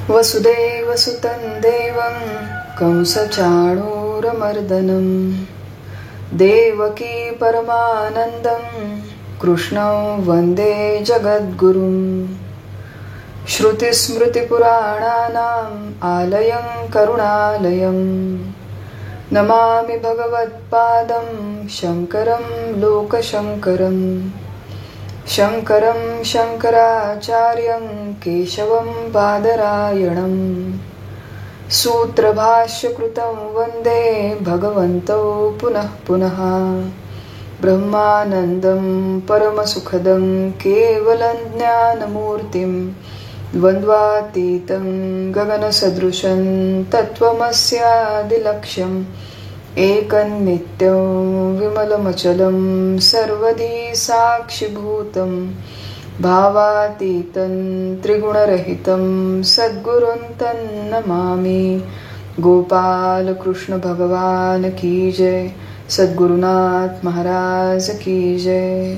वसुदेवसुतं देवं कंसचाणूरमर्दनं देवकी परमानन्दं कृष्णं वन्दे जगद्गुरुं श्रुतिस्मृतिपुराणानाम् आलयं करुणालयं नमामि भगवत्पादं शङ्करं लोकशङ्करं शङ्करं शङ्कराचार्यं केशवं बादरायणं सूत्रभाष्यकृतं वन्दे भगवन्तौ पुनः पुनः ब्रह्मानन्दं परमसुखदं केवलं ज्ञानमूर्तिं द्वन्द्वातीतं गगनसदृशं तत्त्वमस्यादिलक्ष्यम् एकन्नित्यं विमलमचलं सर्वधी साक्षिभूतं भावातीतं त्रिगुणरहितं सद्गुरुं तन्नमामि। गोपाल कृष्ण भगवान की जय, सद्गुरुनाथ महाराज की जय।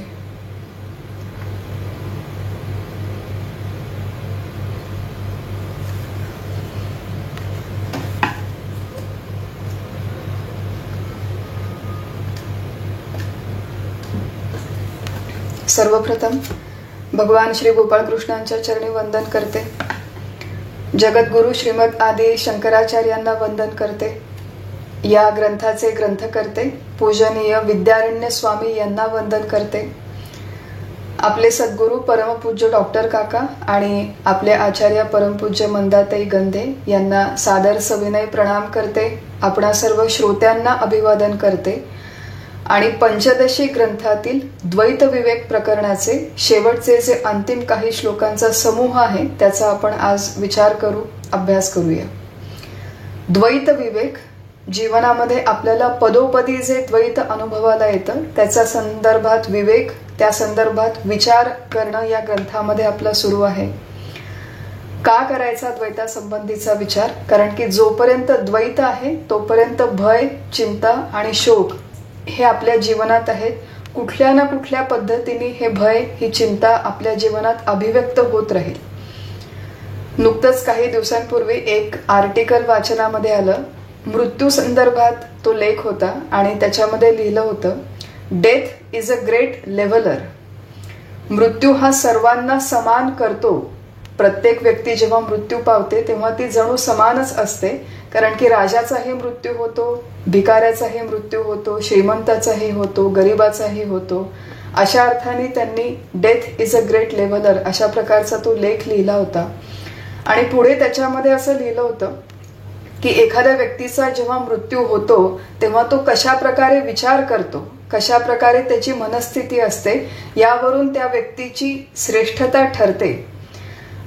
सर्वप्रथम भगवान श्री गोपाळ कृष्णांच्या चरणी वंदन करते। जगद्गुरु श्रीमद आदी शंकराचार्यांना वंदन करते। या ग्रंथाचे ग्रंथकर्ते पूजनीय विद्यारण्य स्वामी यांना वंदन करते। आपले सद्गुरु परमपूज्य डॉक्टर काका आणि आपले आचार्य परमपूज्य मंदाताई गंधे यांना सादर सविनय प्रणाम करते। आपणा सर्व श्रोत्यांना अभिवादन करते आणि पंचदशी ग्रंथातील द्वैत विवेक प्रकरणाचे शेवटचे जे अंतिम काही श्लोकांचा समूह आहे त्याचा आपण आज विचार करू, अभ्यास करूया। द्वैत विवेक जीवनामध्ये आपल्याला पदोपदी जे द्वैत अनुभवाला येतं त्याच्या संदर्भात विवेक, त्या संदर्भात विचार करणं या ग्रंथामध्ये आपला सुरू आहे। का करायचा द्वैतासंबंधीचा विचार? कारण की जोपर्यंत द्वैत आहे तोपर्यंत भय, चिंता आणि शोक हे आपल्या जीवनात आहेत। कुठल्या ना कुठल्या पद्धतीने हे भय, ही चिंता आपल्या जीवनात अभिव्यक्त होत राहील। नुकतंच काही दिवसांपूर्वी एक आर्टिकल वाचनामध्ये आलं, मृत्यू संदर्भात तो लेख होता आणि त्याच्यामध्ये लिहिलं होतं, डेथ इज अ ग्रेट लेव्हलर। मृत्यू हा सर्वांना समान करतो। प्रत्येक व्यक्ती जेव्हा मृत्यू पावते तेव्हा ती जणू समानच असते, कारण की राजाचाही मृत्यू होतो, भिकाऱ्याचाही मृत्यू होतो, श्रीमंताचाही होतो, गरिबाचाही होतो। अशा अर्थाने त्यांनी डेथ इज अ ग्रेट लेव्हलर अशा प्रकारचा तो लेख लिहिला होता। आणि पुढे त्याच्यामध्ये असं लिहिलं होतं की एखाद्या व्यक्तीचा जेव्हा मृत्यू होतो तेव्हा तो कशा प्रकारे विचार करतो, कशा प्रकारे त्याची मनस्थिती असते, यावरून त्या व्यक्तीची श्रेष्ठता ठरते।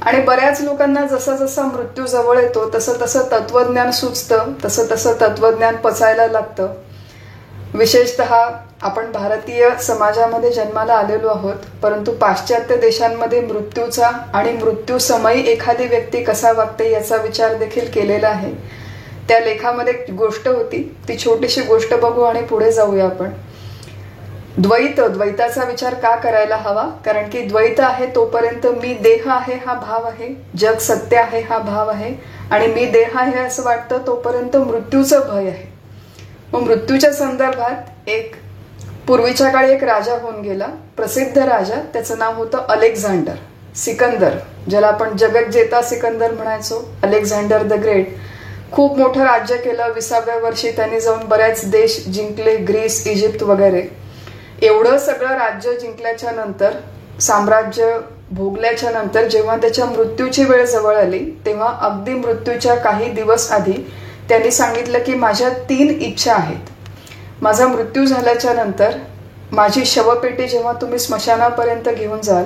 आणि बऱ्याच लोकांना जसा जसा मृत्यू जवळ येतो तसं तसं तत्वज्ञान सुचतं, तसं तसं तत्वज्ञान पचायला लागतं। विशेषतः आपण भारतीय समाजामध्ये जन्माला आलेलो आहोत, परंतु पाश्चात्य देशांमध्ये मृत्यूचा आणि मृत्यू समयी एखादी व्यक्ती कसा वागते याचा विचार देखील केलेला आहे। त्या लेखामध्ये एक गोष्ट होती, ती छोटीशी गोष्ट बघू आणि पुढे जाऊया आपण। द्वैताचा विचार का करायला हवा? कारण की द्वैत आहे तोपर्यंत मी देह आहे हा भाव आहे, जग सत्य आहे हा भाव आहे, आणि मी देह आहे असं वाटतं तोपर्यंत मृत्यूचं भय आहे। मग मृत्यूच्या संदर्भात एक पूर्वीच्या काळी एक राजा होऊन गेला, प्रसिद्ध राजा, त्याचं नाव होतं अलेक्झांडर, सिकंदर, ज्याला आपण जगज्जेता सिकंदर म्हणायचो, अलेक्झांडर द ग्रेट। खूप मोठं राज्य केलं। 20व्या वर्षी त्यांनी जाऊन बऱ्याच देश जिंकले, ग्रीस, इजिप्त वगैरे। एवढं सगळं राज्य जिंकल्याच्या नंतर, साम्राज्य भोगल्याच्या नंतर जेव्हा त्याच्या मृत्यूची वेळ जवळ आली तेव्हा अगदी मृत्यूच्या काही दिवस आधी त्यांनी सांगितलं की माझ्या 3 इच्छा आहेत। माझा मृत्यू झाल्याच्या नंतर माझी शवपेटी जेव्हा तुम्ही स्मशानापर्यंत घेऊन जाल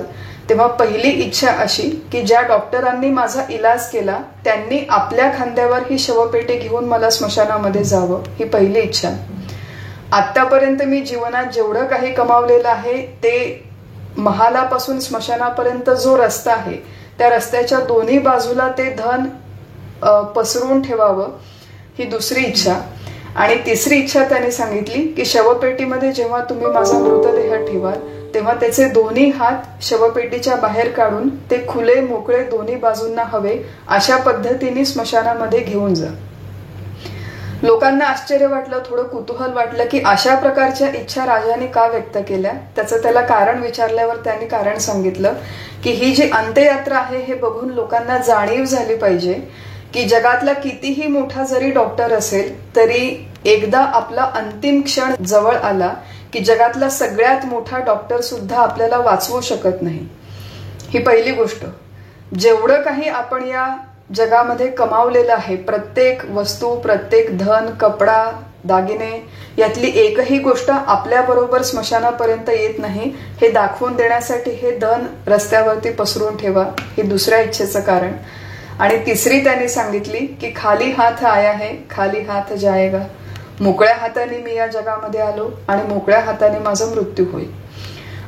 तेव्हा पहिली इच्छा अशी की ज्या डॉक्टरांनी माझा इलाज केला त्यांनी आपल्या खांद्यावर ही शवपेटी घेऊन मला स्मशानामध्ये जावं, ही पहिली इच्छा। आतापर्यंत मी जीवनात जेवढं काही कमावलेलं आहे ते महालापासून स्मशानापर्यंत जो रस्ता आहे त्या रस्त्याच्या दोन्ही बाजूला ते धन पसरून ठेवावं, ही दुसरी इच्छा। आणि तिसरी इच्छा त्यांनी सांगितली की शवपेटीमध्ये जेव्हा तुम्ही माझा मृतदेह ठेवाल तेव्हा त्याचे दोन्ही हात शवपेटीच्या बाहेर काढून ते खुले मोकळे दोन्ही बाजूंना हवे अशा पद्धतीने स्मशानामध्ये घेऊन जा. लोकांना आश्चर्य वाटलं, थोडं कुतूहल वाटलं की अशा प्रकारच्या इच्छा राजाने का व्यक्त केल्या. त्याचं त्याला कारण विचारल्यावर त्यांनी कारण सांगितलं की ही जी अंत्ययात्रा आहे हे बघून लोकांना जाणीव झाली पाहिजे की जगातला कितीही मोठा जरी डॉक्टर असेल तरी एकदा आपला अंतिम क्षण जवळ आला की जगातला सगळ्यात मोठा डॉक्टर सुद्धा आपल्याला वाचवू शकत नाही. ही पहिली गोष्ट. जेवढं काही आपण या जगामध्ये कमावलेलं आहे, प्रत्येक वस्तू, प्रत्येक धन, कपडा, दागिने, यातली एकही गोष्ट आपल्याबरोबर स्मशानापर्यंत येत नाही हे दाखवून देण्यासाठी हे धन रस्त्यावरती पसरून ठेवा. हे दुसऱ्या इच्छेचं कारण. आणि तिसरी त्यांनी सांगितली की खाली हात आया है, खाली हात जाएगा. मोकळ्या हाताने मी या जगामध्ये आलो आणि मोकळ्या हाताने माझा मृत्यू होईल.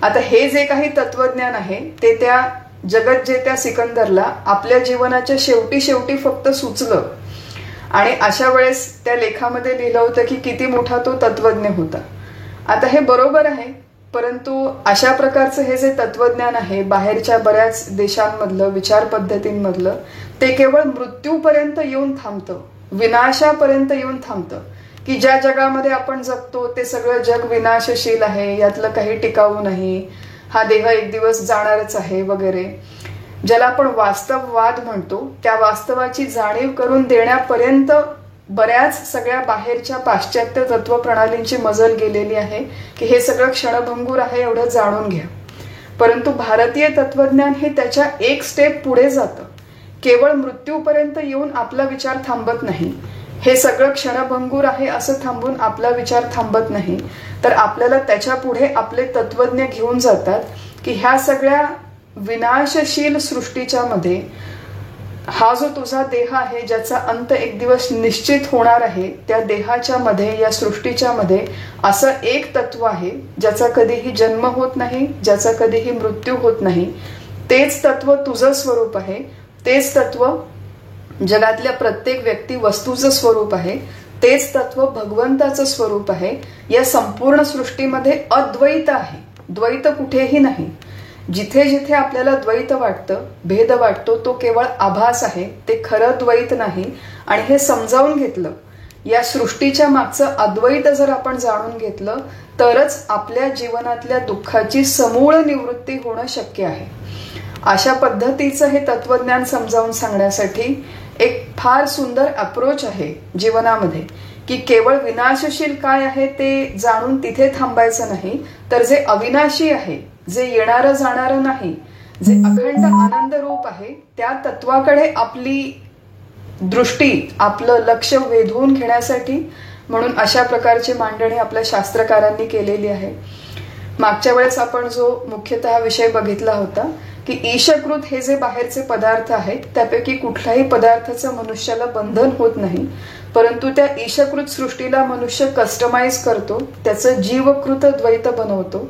आता हे जे काही तत्वज्ञान आहे ते त्या जगत जे त्या सिकंदरला आपल्या जीवनाच्या शेवटी शेवटी फक्त सुचलं. आणि अशा वेळेस त्या लेखामध्ये लिहिलं होतं की किती मोठा तो तत्वज्ञ होता. आता हे बरोबर आहे, परंतु अशा प्रकारचं हे जे तत्वज्ञान आहे बाहेरच्या बऱ्याच देशांमधलं, विचार पद्धतींमधलं, ते केवळ मृत्यूपर्यंत येऊन थांबतं, विनाशापर्यंत येऊन थांबतं. की ज्या जगामध्ये आपण जगतो ते सगळं जग विनाशशील आहे, यातलं काही टिकाऊ नाही, हा देह एक दिवस जाणारच आहे वगैरे. ज्याला आपण वास्तववाद म्हणतो त्या वास्तवाची जाणीव करून देण्यापर्यंत बऱ्याच सगळ्या बाहेरच्या पाश्चात्य तत्वप्रणालींची मजल गेलेली आहे की हे सगळं क्षणभंगूर आहे एवढं जाणून घ्या. परंतु भारतीय तत्वज्ञान हे त्याच्या एक स्टेप पुढे जातं. केवळ मृत्यूपर्यंत येऊन आपला विचार थांबत नाही. हे सगळं क्षणभंगूर आहे असं थांबून आपला विचार थांबत नाही, तर आपल्याला त्याच्या पुढे आपले तत्वज्ञ घेऊन जातात की ह्या सगळ्या विनाशशील सृष्टीच्या मध्ये हा जो तुझा देह आहे ज्याचा अंत एक दिवस निश्चित होणार आहे, त्या देहाच्या मध्ये, या सृष्टीच्या मध्ये असं एक तत्व आहे ज्याचा कधीही जन्म होत नाही, ज्याचा कधीही मृत्यू होत नाही. तेच तत्व तुझं स्वरूप आहे. तेच तत्व जगातल्या प्रत्येक व्यक्ती वस्तूचं स्वरूप आहे. तेच तत्व भगवंताचं स्वरूप आहे. या संपूर्ण सृष्टीमध्ये अद्वैत आहे, द्वैत कुठेही नाही. जिथे जिथे आपल्याला द्वैत वाटतं, भेद वाटतो, तो केवळ आभास आहे, ते खरं द्वैत नाही. आणि हे समजावून घेतलं, या सृष्टीच्या मागचं अद्वैत जर आपण जाणून घेतलं तरच आपल्या जीवनातल्या दुःखाची समूळ निवृत्ती होणं शक्य आहे. अशा पद्धतीचं हे तत्वज्ञान समजावून सांगण्यासाठी एक फार सुंदर अप्रोच आहे जीवनामध्ये की केवळ विनाशशील काय आहे ते जाणून तिथे थांबायचं नाही, तर जे अविनाशी आहे, जे येणारं जाणारं नाही, जे अखंड आनंद रूप आहे, त्या तत्वाकडे आपली दृष्टी, आपलं लक्ष वेधून घेण्यासाठी म्हणून अशा प्रकारची मांडणी आपल्या शास्त्रकारांनी केलेली आहे. मागच्या वेळेस आपण जो मुख्यतः विषय बघितला होता की ईशकृत हे जे बाहेरचे पदार्थ आहेत त्यापैकी कुठल्याही पदार्थाचं मनुष्याला बंधन होत नाही, परंतु त्या ईशकृत सृष्टीला मनुष्य कस्टमाइज करतो, त्याचं जीवकृत द्वैत बनवतो.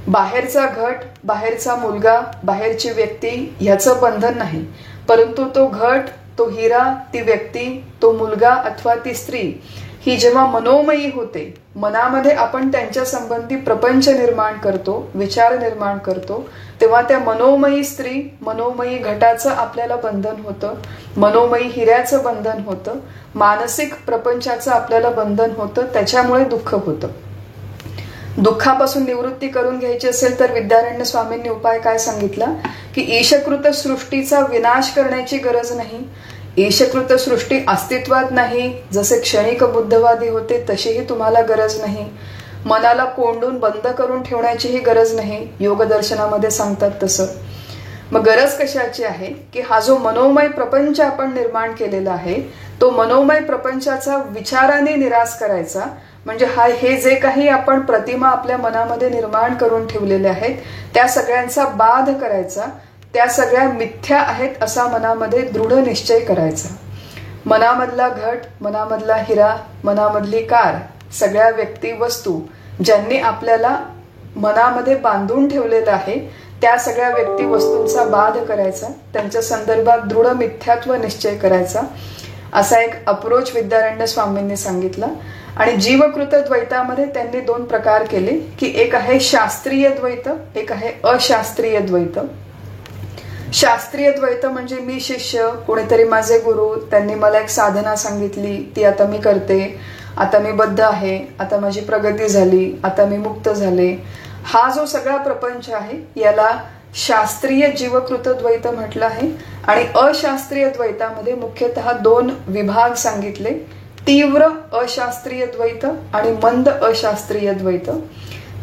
बाहेरचा घट, बाहेरचा मुलगा, बाहेरची व्यक्ती ह्याचं बंधन नाही, परंतु तो घट, तो हिरा, ती व्यक्ती, तो मुलगा अथवा ती स्त्री ही जेव्हा मनोमयी होते, मनामध्ये आपण त्यांच्या संबंधी प्रपंच निर्माण करतो, विचार निर्माण करतो, तेव्हा त्या मनोमयी स्त्री, मनोमयी घटाचं आपल्याला बंधन होतं, मनोमयी हिऱ्याचं बंधन होतं, मानसिक प्रपंचाचं आपल्याला बंधन होतं. त्याच्यामुळे दुःख होतं. दुःखापासून निवृत्ती करून घ्यायची असेल तर विद्यारण्य स्वामींनी उपाय काय सांगितला की ईशकृत सृष्टीचा विनाश करण्याची गरज नाही. ईशकृत सृष्टी अस्तित्वात नाही, जसे क्षणिक बुद्धवादी होते तशीही तुम्हाला गरज नाही. मनाला कोंडून बंद करून ठेवण्याचीही गरज नाही, योगदर्शनामध्ये सांगतात तसं. मग गरज कशाची आहे की हा जो मनोमय प्रपंच आपण निर्माण केलेला आहे तो मनोमय प्रपंचाचा विचाराने निराश करायचा. म्हणजे हे जे काही आपण प्रतिमा आपल्या मनामध्ये निर्माण करून ठेवलेले आहेत त्या सगळ्यांचा बाध करायचा. त्या सगळ्या मिथ्या आहेत असा मनामध्ये दृढ निश्चय करायचा. मनामधला घट, मनामधला हिरा, मनामधली कार, सगळ्या व्यक्ती, वस्तू ज्यांनी आपल्याला मनामध्ये बांधून ठेवलेलं आहे त्या सगळ्या व्यक्ती वस्तूंचा बाध करायचा, त्यांच्या संदर्भात दृढ मिथ्यात्व निश्चय करायचा. असा एक अप्रोच विद्यारण्य स्वामींनी सांगितला. आणि जीवकृत द्वैतामध्ये त्यांनी दोन प्रकार केले, की एक आहे शास्त्रीय द्वैत, एक आहे अशास्त्रीय द्वैत. शास्त्रीय द्वैत म्हणजे मी शिष्य, कोणीतरी माझे गुरु, त्यांनी मला एक साधना सांगितली, ती आता मी करते, आता मी बद्ध आहे, आता माझी प्रगती झाली, आता मी मुक्त झाले. हा जो सगळा प्रपंच आहे याला शास्त्रीय जीवकृत द्वैत म्हटलं आहे. आणि अशास्त्रीय द्वैतामध्ये मुख्यतः दोन विभाग सांगितले, तीव्र अशास्त्रीय द्वैत आणि मंद अशास्त्रीय द्वैत.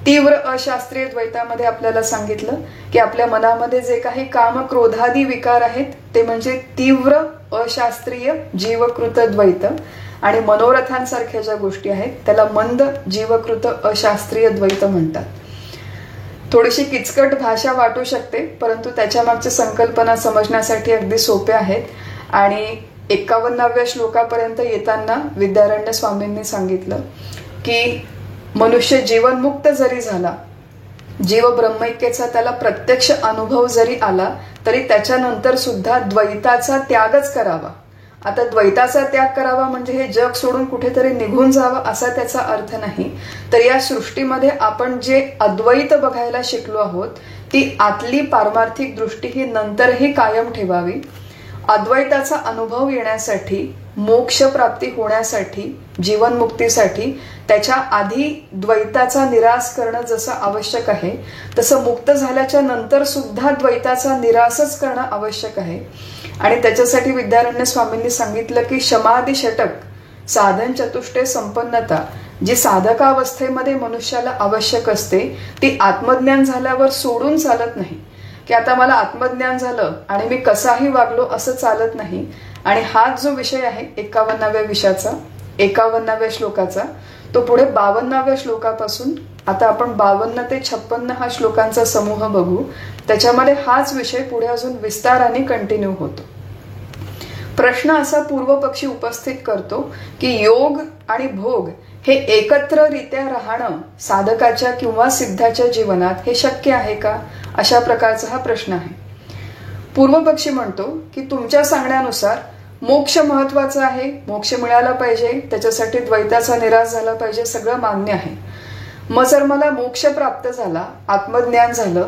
तीव्र अशास्त्रीय द्वैतामध्ये आपल्याला सांगितलं की आपल्या मनामध्ये जे काही काम क्रोधादी विकार आहेत ते म्हणजे तीव्र अशास्त्रीय जीवकृत द्वैत, आणि मनोरथांसारख्या ज्या गोष्टी आहेत त्याला मंद जीवकृत अशास्त्रीय द्वैत म्हणतात. थोडीशी किचकट भाषा वाटू शकते, परंतु त्याच्या मागच्या संकल्पना समजण्यासाठी अगदी सोप्या आहेत. आणि 51व्या श्लोकापर्यंत येताना विद्यारण्य स्वामींनी सांगितलं की मनुष्य जीवनमुक्त जरी झाला, जीव ब्रह्मैक्याचा त्याला प्रत्यक्ष अनुभव जरी आला, तरी त्याच्यानंतर सुद्धा द्वैताचा त्यागच करावा. आता द्वैताचा त्याग करावा म्हणजे हे जग सोडून कुठेतरी निघून जावं असा त्याचा अर्थ नाही. तर या सृष्टीमध्ये आपण जे अद्वैत बघायला शिकलो आहोत ती आतली पारमार्थिक दृष्टी ही नंतरही कायम ठेवावी. अद्वैताचा अनुभव येण्यासाठी, मोक्ष प्राप्ती होण्यासाठी, जीवनमुक्तीसाठी त्याच्या आधी द्वैताचा निराश करणं जसं आवश्यक आहे, तसं मुक्त झाल्याच्या नंतर सुद्धा द्वैताचा निराशच करणं आवश्यक आहे. आणि त्याच्यासाठी विद्यारण्य स्वामींनी सांगितलं की शमाधी षटक, साधन चतुष्टय संपन्नता जी साधकावस्थेमध्ये मनुष्याला आवश्यक असते ती आत्मज्ञान झाल्यावर सोडून चालत नाही. की आता मला आत्मज्ञान झालं आणि मी कसाही वागलो असं चालत नाही. आणि हाच जो विषय आहे 51व्या श्लोकाचा, तो पुढे 52व्या श्लोकापासून, आता आपण 52 ते 56 हा श्लोकांचा समूह बघू, त्याच्यामध्ये हाच विषय पुढे अजून विस्ताराने कंटिन्यू होतो. प्रश्न असा पूर्वपक्षी उपस्थित करतो की योग आणि भोग हे एकत्ररित्या राहणं साधकाच्या किंवा सिद्धाच्या जीवनात हे शक्य आहे का, अशा प्रकारचा हा प्रश्न आहे. पूर्वपक्षी म्हणतो की तुमच्या सांगण्यानुसार मोक्ष महत्वाचा आहे, मोक्ष मिळाला पाहिजे, त्याच्यासाठी द्वैताचा निराश झाला पाहिजे, सगळं मान्य आहे. मग जर मला मोक्ष प्राप्त झाला, आत्मज्ञान झालं,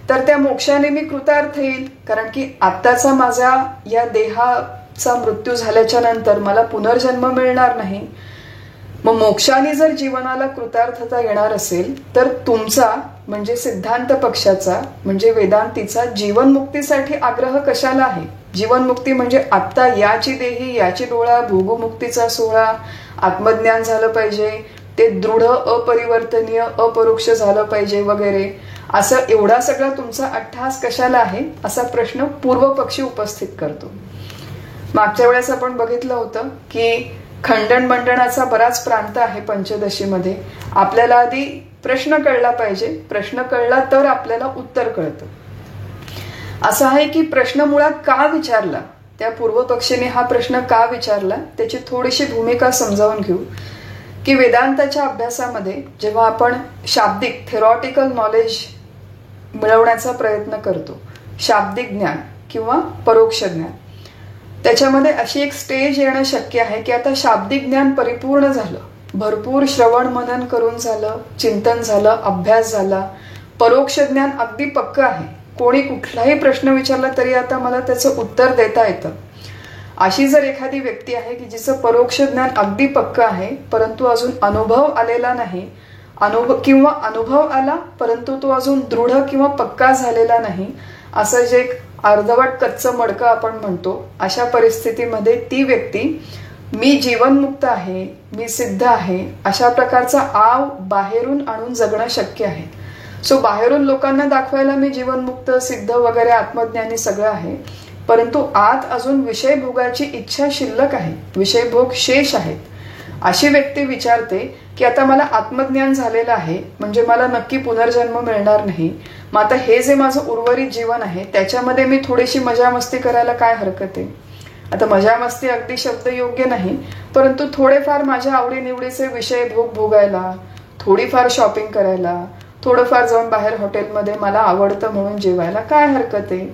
तर त्या मोक्षाने मी कृतार्थ येईल, कारण की आत्ताचा माझा या देहाचा मृत्यू झाल्याच्या नंतर मला पुनर्जन्म मिळणार नाही. मग मोक्षाने जर जीवनाला कृतार्थता येणार असेल तर तुमचा म्हणजे सिद्धांत पक्षाचा म्हणजे वेदांतीचा जीवनमुक्तीसाठी आग्रह कशाला आहे. जीवनमुक्ती म्हणजे आत्ता याची देही याची डोळा, भोगमुक्तीचा सोहळा, आत्मज्ञान झालं पाहिजे, ते दृढ अपरिवर्तनीय अपरोक्ष झालं पाहिजे वगैरे, असं एवढा सगळा तुमचा अट्टहास कशाला आहे असा प्रश्न पूर्वपक्षी उपस्थित करतो. मागच्या वेळेस आपण बघितलं होतं की खंडन मंडनाचा बराच प्रांत आहे पंचदशीमध्ये. आपल्याला आधी प्रश्न कळला पाहिजे, प्रश्न कळला तर आपल्याला उत्तर कळतं. असं आहे की प्रश्न मुळात का विचारला, त्या पूर्वपक्षीने हा प्रश्न का विचारला त्याची थोडीशी भूमिका समजावून घेऊ. की वेदांताच्या अभ्यासामध्ये जेव्हा आपण शाब्दिक थेरॉटिकल नॉलेज मिळवण्याचा प्रयत्न करतो, शाब्दिक ज्ञान किंवा परोक्ष ज्ञान, त्याच्यामध्ये अशी एक स्टेज येणं शक्य आहे की आता शाब्दिक ज्ञान परिपूर्ण झालं, भरपूर श्रवण मनन करून झालं, चिंतन झालं, अभ्यास झाला, परोक्ष ज्ञान अगदी पक्क आहे, कोणी कुठलाही प्रश्न विचारला तरी आता मला त्याचं उत्तर देता येतं. अशी जर एखादी व्यक्ती आहे की जिचं परोक्ष ज्ञान अगदी पक्क आहे परंतु अजून अनुभव आलेला नाही, अनुभव आला परंतु तो अजून दृढ किंवा पक्का झालेला नाही, असं जे अर्धवट कच्चं मडकं आपण म्हणतो, अशा परिस्थितीमध्ये ती व्यक्ती मी जीवनमुक्त आहे, मी सिद्ध आहे, अशा प्रकारचा आव बाहेरून आणून जगणं शक्य आहे. सो बाहेरून लोकांना दाखवायला मी जीवनमुक्त, सिद्ध वगैरे आत्मज्ञानी सगळं आहे, परंतु आत अजून विषयभोगाची इच्छा शिल्लक आहे, विषयभोग शेष आहेत. अशी व्यक्ती विचारते की आता मला आत्मज्ञान झालेलं आहे म्हणजे मला नक्की पुनर्जन्म मिळणार नाही, मग आता हे जे माझं उर्वरित जीवन आहे त्याच्यामध्ये मी थोडीशी मजा मस्ती करायला काय हरकत आहे. आता मजा मस्ती अगदी शब्द योग्य नाही, परंतु थोडेफार माझ्या आवडीनिवडीचे विषय भोगायला, थोडीफार शॉपिंग करायला, थोडंफार जाऊन बाहेर हॉटेलमध्ये मला आवडतं म्हणून जेवायला काय हरकत आहे.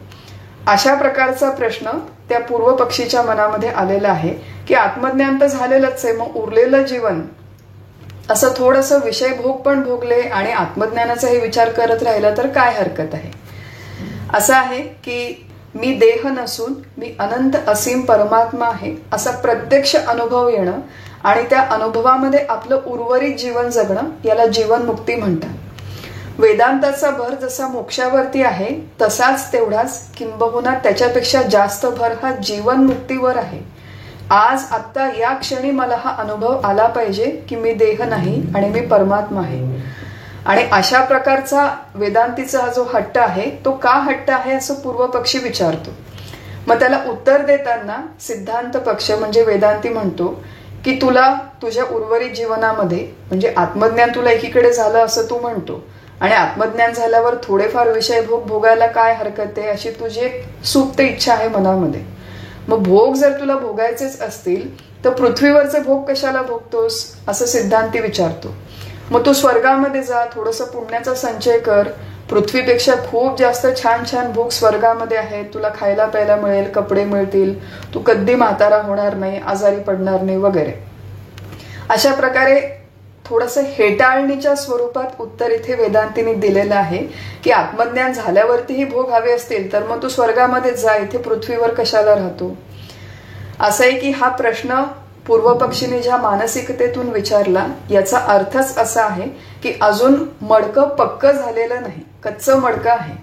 अशा प्रकारचा प्रश्न त्या पूर्व पक्षीच्या मनामध्ये आलेला आहे की आत्मज्ञान तर झालेलंच आहे, मग उरलेलं जीवन असं थोडंसं विषय भोग पण भोगले आणि आत्मज्ञानाचाही विचार करत राहिला तर काय हरकत आहे. असं आहे की मी देह नसून मी अनंत असीम परमात्मा आहे असा प्रत्यक्ष अनुभव येणं आणि त्या अनुभवामध्ये आपलं उर्वरित जीवन जगणं याला जीवनमुक्ती म्हणतात. वेदांताचा भर जसा मोक्षावरती आहे तसाच तेवढाच किंबहुना त्याच्यापेक्षा जास्त भर हा जीवनमुक्तीवर आहे. आज आत्ता या क्षणी मला हा अनुभव आला पाहिजे की मी देह नाही आणि मी परमात्मा आहे. आणि अशा प्रकारचा वेदांतीचा हा जो हट्ट आहे तो का हट्ट आहे असं पूर्व पक्षी विचारतो. मग त्याला उत्तर देताना सिद्धांत पक्ष म्हणजे वेदांती म्हणतो की तुला तुझ्या उर्वरित जीवनामध्ये म्हणजे आत्मज्ञान तुला एकीकडे झालं असं तू म्हणतो आणि आत्मज्ञान झाल्यावर थोडेफार विषय भोग भोगायला काय हरकत आहे अशी तुझी एक सुप्त इच्छा आहे मनामध्ये. मग भोग जर तुला भोगायचेच असतील तर पृथ्वीवरचे भोग कशाला भोगतोस असं सिद्धांती विचारतो. मग तू स्वर्गामध्ये जा, थोडंसं पुण्याचा संचय कर, पृथ्वीपेक्षा खूप जास्त छान छान भोग स्वर्गामध्ये आहेत, तुला खायला प्यायला मिळेल, कपडे मिळतील, तू कधी म्हातारा होणार नाही, आजारी पडणार नाही वगैरे. अशा प्रकारे थोडंसं हेटाळणीच्या स्वरूपात उत्तर इथे वेदांतीने दिलेलं आहे की आत्मज्ञान झाल्यावरतीही भोग हवे असतील तर मग तू स्वर्गामध्ये जा, इथे पृथ्वीवर कशाला राहतो. असं आहे की हा प्रश्न पूर्व पक्षीने ज्या मानसिकतेतून विचारला याचा अर्थच असा आहे की अजून मडकं पक्क झालेलं नाही, कच्चं मडकं आहे.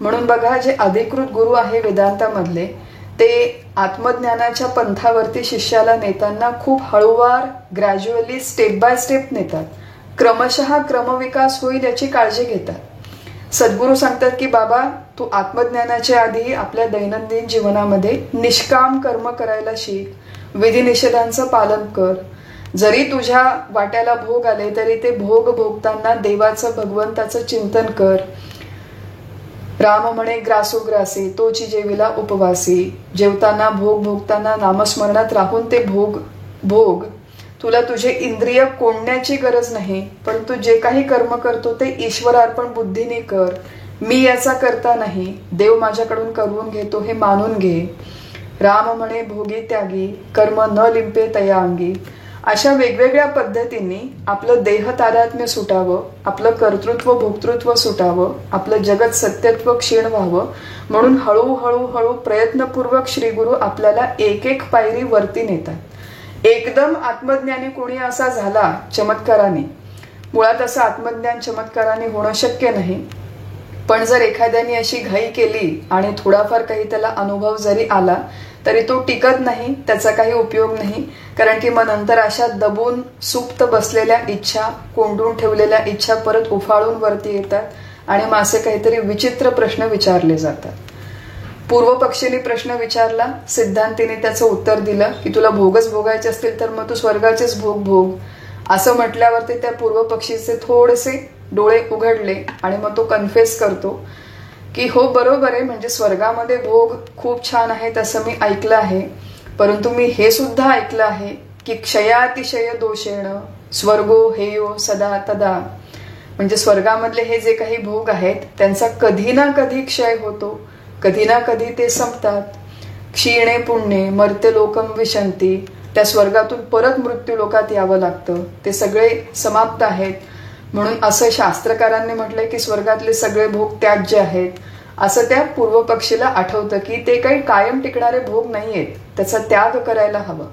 म्हणून बघा जे अधिकृत गुरु आहे वेदांतामधले ते आत्मज्ञानाच्या पंथावरती शिष्याला नेताना खूप हळूवार ग्रॅज्युअली स्टेप बाय स्टेप नेतात. क्रमशः क्रमविकास होईल याची काळजी घेतात. सद्गुरू सांगतात की बाबा तू आत्मज्ञानाच्या आधी आपल्या दैनंदिन जीवनामध्ये निष्काम कर्म करायला शिक, विधिनिषेधांचं पालन कर. जरी तुझ्या वाट्याला भोग आले तरी ते भोग भोगताना देवाचं भगवंताचं चिंतन कर. राम म्हणे ग्रासो ग्रासी तोची जेविला उपवासी. जेवताना भोग भोगताना नामस्मरणात राहून ते भोग तुला तुझे इंद्रिय कोंडण्याची गरज नाही, परंतु जे काही कर्म करतो ते ईश्वरार्पण बुद्धीने कर. मी याचा करता नाही, देव माझ्याकडून करून घेतो हे मानून घे. राम म्हणे भोगी त्यागी कर्म न लिंपे तया अंगी. अशा वेगवेगळ्या पद्धतींनी आपलं देह तादात्म्य सुटावं, आपलं कर्तृत्व भोक्तृत्व सुटावं, आपलं जगत सत्यत्व क्षीण व्हावं म्हणून हळूहळू प्रयत्नपूर्वक श्री गुरु आपल्याला एक एक पायरी वरती नेतात. एकदम आत्मज्ञानी कोणी असा झाला चमत्काराने, मुळात असं आत्मज्ञान चमत्काराने होणं शक्य नाही. पण जर एखाद्याने अशी घाई केली आणि थोडाफार काही त्याला अनुभव जरी आला तरी तो टिकत नाही, त्याचा काही उपयोग नाही. कारण की मग नंतर अशा दबून सुप्त बसलेल्या इच्छा, कोंडून ठेवलेल्या इच्छा परत उफाळून वरती येतात आणि मग असे काहीतरी विचित्र प्रश्न विचारले जातात. पूर्व पक्षीने प्रश्न विचारला, सिद्धांतीने त्याचं उत्तर दिलं की तुला भोगच भोगायचे असतील तर मग तू स्वर्गाचेच भोग भोग. असं म्हटल्यावरती त्या पूर्व पक्षीचे थोडेसे डोळे उघडले आणि मग तो कन्फेस करतो की हो बरोबर आहे, म्हणजे स्वर्गामध्ये भोग खूप छान आहेत असं मी ऐकलं आहे, परंतु मी हे सुद्धा ऐकलं आहे की क्षयातिशय दोषेण स्वर्गो हेयो सदा तदा. म्हणजे स्वर्गामधले हे जे काही भोग आहेत त्यांचा कधी ना कधी क्षय होतो, कधी ना कधी ते संपतात. क्षीणे पुण्ये मर्त्य लोकम विशंती. त्या स्वर्गातून परत मृत्यू लोकात यावं लागतं, ते सगळे समाप्त आहेत. म्हणून असं शास्त्रकारांनी म्हटलंय की स्वर्गातले सगळे भोग त्याज्य आहेत. असं त्या पूर्व पक्षीला आठवतं की ते काही कायम टिकणारे भोग नाहीयेत, त्याचा त्याग करायला हवा.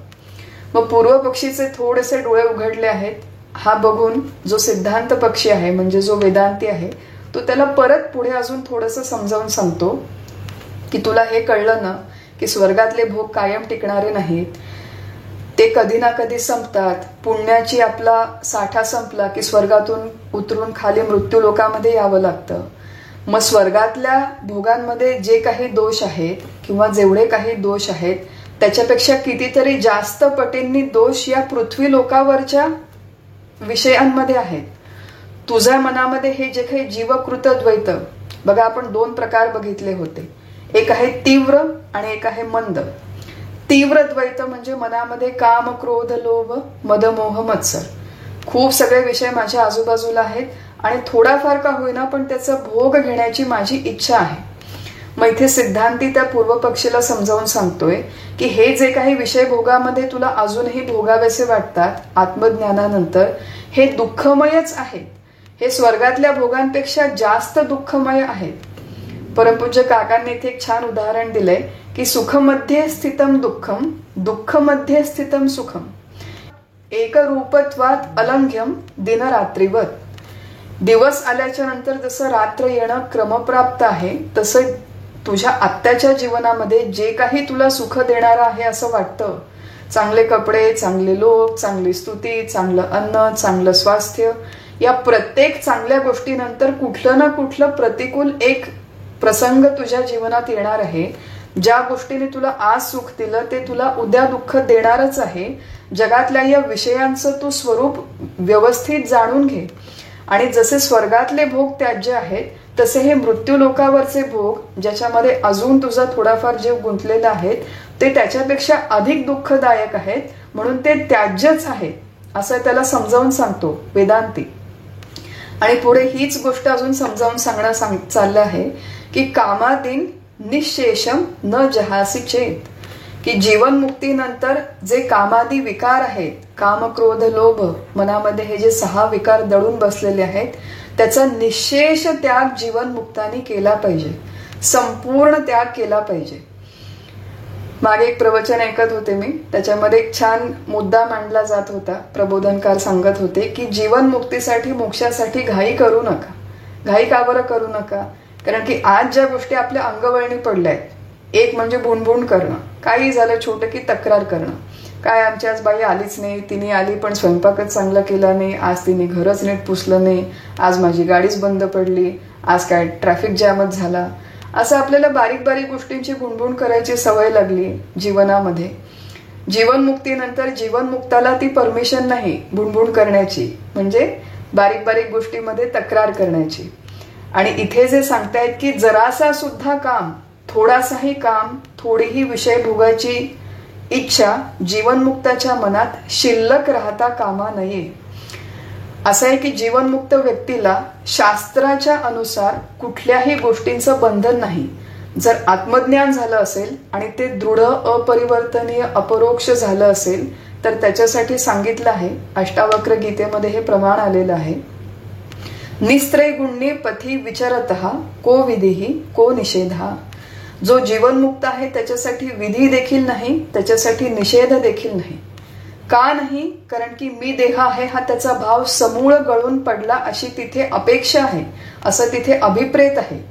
मग पूर्व पक्षीचे थोडेसे डोळे उघडले आहेत. हा बघून जो सिद्धांत पक्षी आहे म्हणजे जो वेदांती आहे तो त्याला परत पुढे अजून थोडंसं समजावून सांगतो की तुला हे कळलं ना की स्वर्गातले भोग कायम टिकणारे नाहीत, ते कधी ना कधी संपतात. पुण्याची आपला साठा संपला की स्वर्गातून उतरून खाली मृत्यू लोकामध्ये यावं लागतं. मग स्वर्गातल्या भोगांमध्ये जे काही दोष आहेत किंवा जेवढे काही दोष आहेत त्याच्यापेक्षा कितीतरी जास्त पटींनी दोष या पृथ्वी लोकावरच्या विषयांमध्ये आहेत. तुझ्या मनामध्ये हे जे काही जीवकृत द्वैत, बघा आपण दोन प्रकार बघितले होते, एक आहे तीव्र आणि एक आहे मंद. तीव्र द्वैत म्हणजे मनामध्ये काम क्रोध लोभ मद मोह मत्सर, खूप सगळे विषय माझ्या आजूबाजूला आहेत आणि थोडाफार का होईना पण त्याचा भोग घेण्याची माझी इच्छा आहे. मग इथे सिद्धांती त्या पूर्व पक्षीला समजावून सांगतोय की हे जे काही विषय भोगामध्ये तुला अजूनही भोगावेसे वाटतात आत्मज्ञानानंतर, हे दुःखमयच आहेत. हे स्वर्गातल्या भोगांपेक्षा जास्त दुःखमय आहेत. परमपूज्य काकांनी इथे एक छान उदाहरण दिलंय की सुखमध्ये स्थितम दुःखम, दुःखमध्ये स्थितम सुखम, एकरूपत्वात अलंघ्यम दिनरात्रीवत. दिवस आल्याच्या नंतर जसं रात्र येणं क्रमप्राप्त आहे, तसं तुझ्या आत्ताच्या जीवनामध्ये जे काही तुला सुख देणारं आहे असं वाटतं, चांगले कपडे, चांगले लोक, चांगली स्तुती, चांगलं अन्न, चांगलं स्वास्थ्य, या प्रत्येक चांगल्या गोष्टीनंतर कुठलं ना कुठलं प्रतिकूल एक प्रसंग तुझ्या जीवनात येणार आहे. ज्या गोष्टीने तुला आज सुख दिलं ते तुला उद्या दुःख देणारच आहे. जगातल्या या विषयांचं तू स्वरूप व्यवस्थित जाणून घे. आणि जसे स्वर्गातले भोग त्याज्य आहेत, तसे हे मृत्यू लोकावरचे भोग, ज्याच्यामध्ये अजून तुझा थोडाफार जीव गुंतलेला आहे, ते त्याच्यापेक्षा अधिक दुःखदायक आहेत, म्हणून ते त्याज्यच आहे असं त्याला समजावून सांगतो वेदांती. आणि पुढे हीच गोष्ट अजून समजावून सांगणं चाललं आहे की कामादीन निशेषम न जहासी चेत, की जीवनमुक्तीनंतर जे कामादी विकार आहेत, काम, क्रोध, लोभ, मनामध्ये हे जे 6 विकार दडून बसलेले आहेत, त्याचा निशेष त्याग जीवनमुक्तांनी केला पाहिजे, संपूर्ण त्याग केला पाहिजे. मागे एक प्रवचन ऐकत होते मी, त्याच्यामध्ये एक छान मुद्दा मांडला जात होता. प्रबोधनकार सांगत होते की जीवनमुक्तीसाठी, मोक्षासाठी घाई करू नका. घाई का बरं करू नका? कारण की आज ज्या गोष्टी आपल्या अंगवळणी पडल्या आहेत, एक म्हणजे बुणबुण करणं, काही झालं छोटं की तक्रार करणं, काय आमची आज बाई आलीच नाही, तिने आली पण स्वयंपाकच चांगला केला नाही, आज तिने घरच नीट पुसलं नाही, आज माझी गाडीच बंद पडली, आज काय ट्रॅफिक जॅमच झाला, असं आपल्याला बारीक बारीक गोष्टींची बुणबुण करायची सवय लागली जीवनामध्ये. जीवनमुक्तीनंतर जीवनमुक्ताला ती परमिशन नाही बुणबुण करण्याची, म्हणजे बारीक बारीक गोष्टीमध्ये तक्रार करण्याची. आणि इथे जे सांगतायत की जरासा सुद्धा काम, थोडासाही काम, थोडीही विषय भोगाची इच्छा जीवनमुक्ताच्या मनात शिल्लक राहता कामा नये. असं आहे की जीवनमुक्त व्यक्तीला शास्त्राच्या अनुसार कुठल्याही गोष्टींचं बंधन नाही. जर आत्मज्ञान झालं असेल आणि ते दृढ, अपरिवर्तनीय, अपरोक्ष झालं असेल, तर त्याच्यासाठी सांगितलं आहे, अष्टावक्र गीतेमध्ये हे प्रमाण आलेलं आहे. निस्त्रय गुण्ये पथी विचरतः को विधिही को निषेधा. जो जीवनमुक्त आहे त्याच्यासाठी विधी देखील नाही, त्याच्यासाठी निषेध देखील नाही. का नाही? कारण की मी देह आहे हा त्याचा भाव समूळ गळून पडला अशी तिथे अपेक्षा आहे, असं तिथे अभिप्रेत आहे.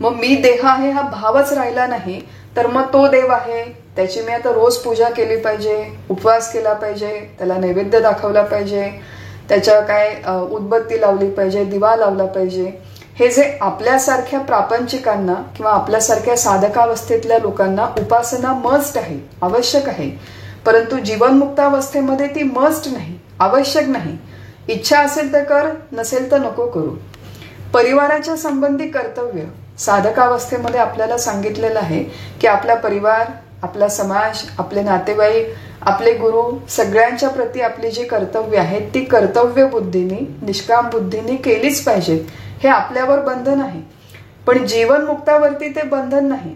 मग मी देह आहे हा भावच राहिला नाही, तर मग तो देव आहे, त्याची मी आता रोज पूजा केली पाहिजे, उपवास केला पाहिजे, त्याला नैवेद्य दाखवला पाहिजे, त्याच्या काय उदबत्ती लावली पाहिजे, दिवा लावला पाहिजे. हे जे आपल्यासारख्या प्रापंचिकांना किंवा आपल्यासारख्या साधकावस्थेतल्या लोकांना उपासना मस्ट आहे, आवश्यक आहे, परंतु जीवनमुक्तावस्थेमध्ये ती मस्ट नाही, आवश्यक नाही. इच्छा असेल तर कर, नसेल तर नको करू. परिवाराच्या संबंधी कर्तव्य साधकावस्थेमध्ये आपल्याला सांगितलेलं आहे की आपला परिवार, आपला समाज, आपले नातेवाईक, आपले गुरु, सगळ्यांच्या प्रती आपली जी कर्तव्य आहेत ती कर्तव्य बुद्धीने, निष्काम बुद्धीने केलीच पाहिजेत. हे आपल्यावर बंधन आहे, पण जीवनमुक्तावरती ते बंधन नाही.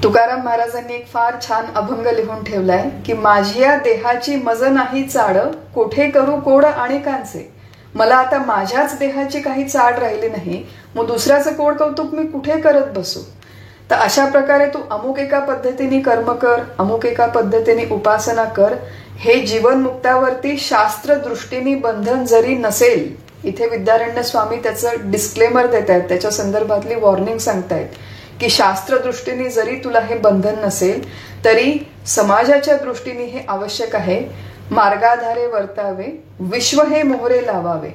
तुकाराम महाराजांनी एक फार छान अभंग लिहून ठेवलाय की माझी या देहाची मज नाही चाड, कोठे करू कोड अनेकांचे. मला आता माझ्याच देहाची काही चाड राहिली नाही, मग दुसऱ्याचं कोड कौतुक मी कुठे करत बसू. तर अशा प्रकारे तू अमुक एका पद्धतीने कर्म कर, अमुक एका पद्धतीने उपासना कर. हे जीवनमुक्तावरती शास्त्र दृष्टीने बंधन जरी नसेल, इथे विद्यारण्य स्वामी त्याचं डिस्क्लेमर देत आहेत, त्याच्या संदर्भातली वॉर्निंग सांगतायत की शास्त्र दृष्टीने जरी तुला हे बंधन नसेल तरी समाजाच्या दृष्टीने हे आवश्यक आहे. मार्गाधारे वर्तावे, विश्व हे मोहरे लावावे,